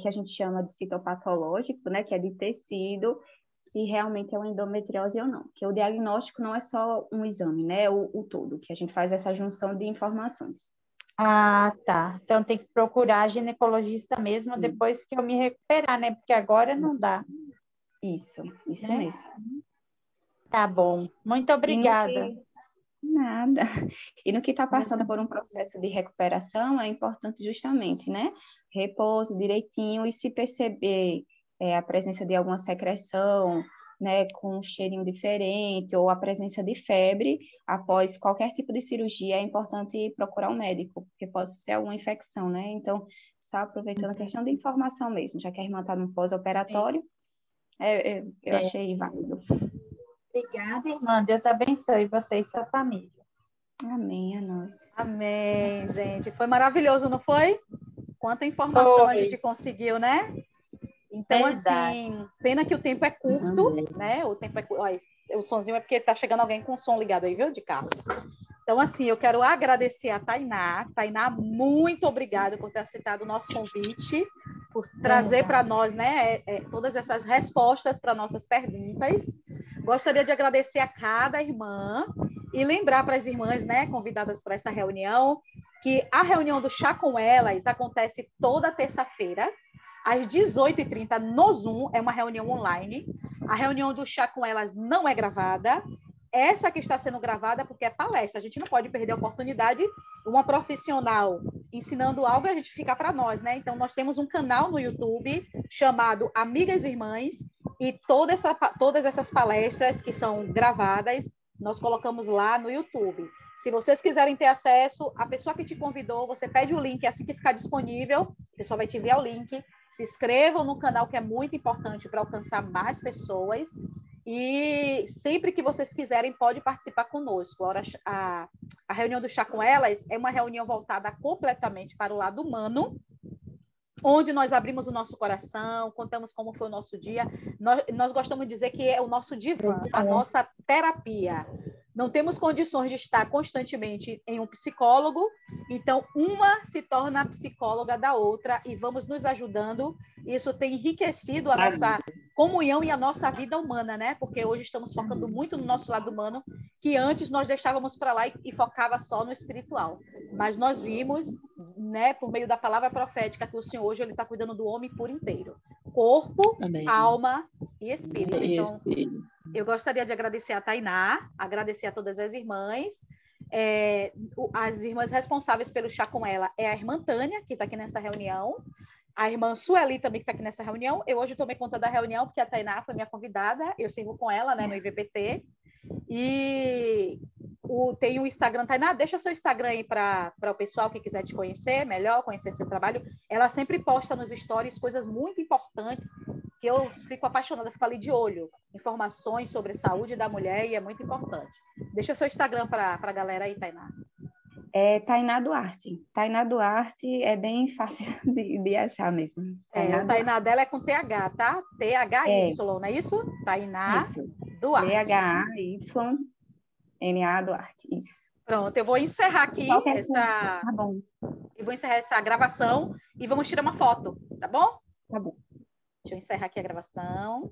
que a gente chama de citopatológico, né? Que é de tecido, se realmente é uma endometriose ou não. Porque o diagnóstico não é só um exame, né? O todo, que a gente faz essa junção de informações.
Ah, tá. Então tem que procurar ginecologista mesmo depois que eu me recuperar, né? Porque agora não dá.
Isso
né?
mesmo.
Tá bom. Muito obrigada.
Nada. E no que está passando por um processo de recuperação, é importante justamente, né? Repouso direitinho e se perceber a presença de alguma secreção, né, com um cheirinho diferente, ou a presença de febre, após qualquer tipo de cirurgia, é importante procurar um médico, porque pode ser alguma infecção, né? Então, só aproveitando a questão de informação mesmo, já que a irmã está no pós-operatório, eu achei válido.
Obrigada, irmã. Deus abençoe você e sua família.
Amém, é nóis.
Amém, gente. Foi maravilhoso, não foi? Quanta informação a gente conseguiu, né? Então, assim, pena que o tempo é curto, né? O tempo é curto. Olha, o sonzinho é porque tá chegando alguém com o som ligado aí, viu, de carro. Então, assim, eu quero agradecer a Tainá. Tainá, muito obrigada por ter aceitado o nosso convite, por trazer para nós, né, todas essas respostas para nossas perguntas. Gostaria de agradecer a cada irmã e lembrar para as irmãs, né, convidadas para essa reunião, que a reunião do Chá com Elas acontece toda terça-feira, às 18h30, no Zoom, é uma reunião online. A reunião do Chá com Elas não é gravada. essa que está sendo gravada, porque é palestra, a gente não pode perder a oportunidade, uma profissional ensinando algo, a gente fica para nós, né? Então, nós temos um canal no YouTube chamado Amigas Irmãs, e todas essas palestras que são gravadas, nós colocamos lá no YouTube. Se vocês quiserem ter acesso, a pessoa que te convidou, você pede o link, assim que ficar disponível, a pessoa vai te enviar o link, se inscrevam no canal, que é muito importante para alcançar mais pessoas, e sempre que vocês quiserem, pode participar conosco. A reunião do Chá com Elas é uma reunião voltada completamente para o lado humano, onde nós abrimos o nosso coração, contamos como foi o nosso dia. Nós gostamos de dizer que é o nosso divã, a nossa terapia. Não temos condições de estar constantemente em um psicólogo, então uma se torna psicóloga da outra e vamos nos ajudando. Isso tem enriquecido a nossa comunhão e a nossa vida humana, né? Porque hoje estamos focando muito no nosso lado humano, que antes nós deixávamos para lá e focava só no espiritual. Mas nós vimos, né, por meio da palavra profética, que o Senhor hoje ele está cuidando do homem por inteiro. Corpo,
Amém.
Alma e espírito.
E
Então,
espírito.
eu gostaria de agradecer a Tainá, agradecer a todas as irmãs. As irmãs responsáveis pelo Chá com Ela é a irmã Tânia, que está aqui nessa reunião, a irmã Sueli também, que está aqui nessa reunião. Eu hoje tomei conta da reunião, porque a Tainá foi minha convidada, eu sirvo com ela, né, no IVPT. E tem o Instagram, Tainá, deixa seu Instagram aí para o pessoal que quiser te conhecer melhor, conhecer seu trabalho. Ela sempre posta nos stories coisas muito importantes, que eu fico apaixonada, fico ali de olho. Informações sobre saúde da mulher, e é muito importante. Deixa seu Instagram para a galera aí, Tainá.
É Tainá Duarte. Tainá Duarte é bem fácil de achar mesmo.
O Tainá dela é com TH, tá? THY, não é isso? Tainá Duarte.
THYNA Duarte, isso.
Pronto, eu vou encerrar aqui
Tá bom.
Eu vou encerrar essa gravação e vamos tirar uma foto, tá bom?
Tá bom.
Deixa eu encerrar aqui a gravação.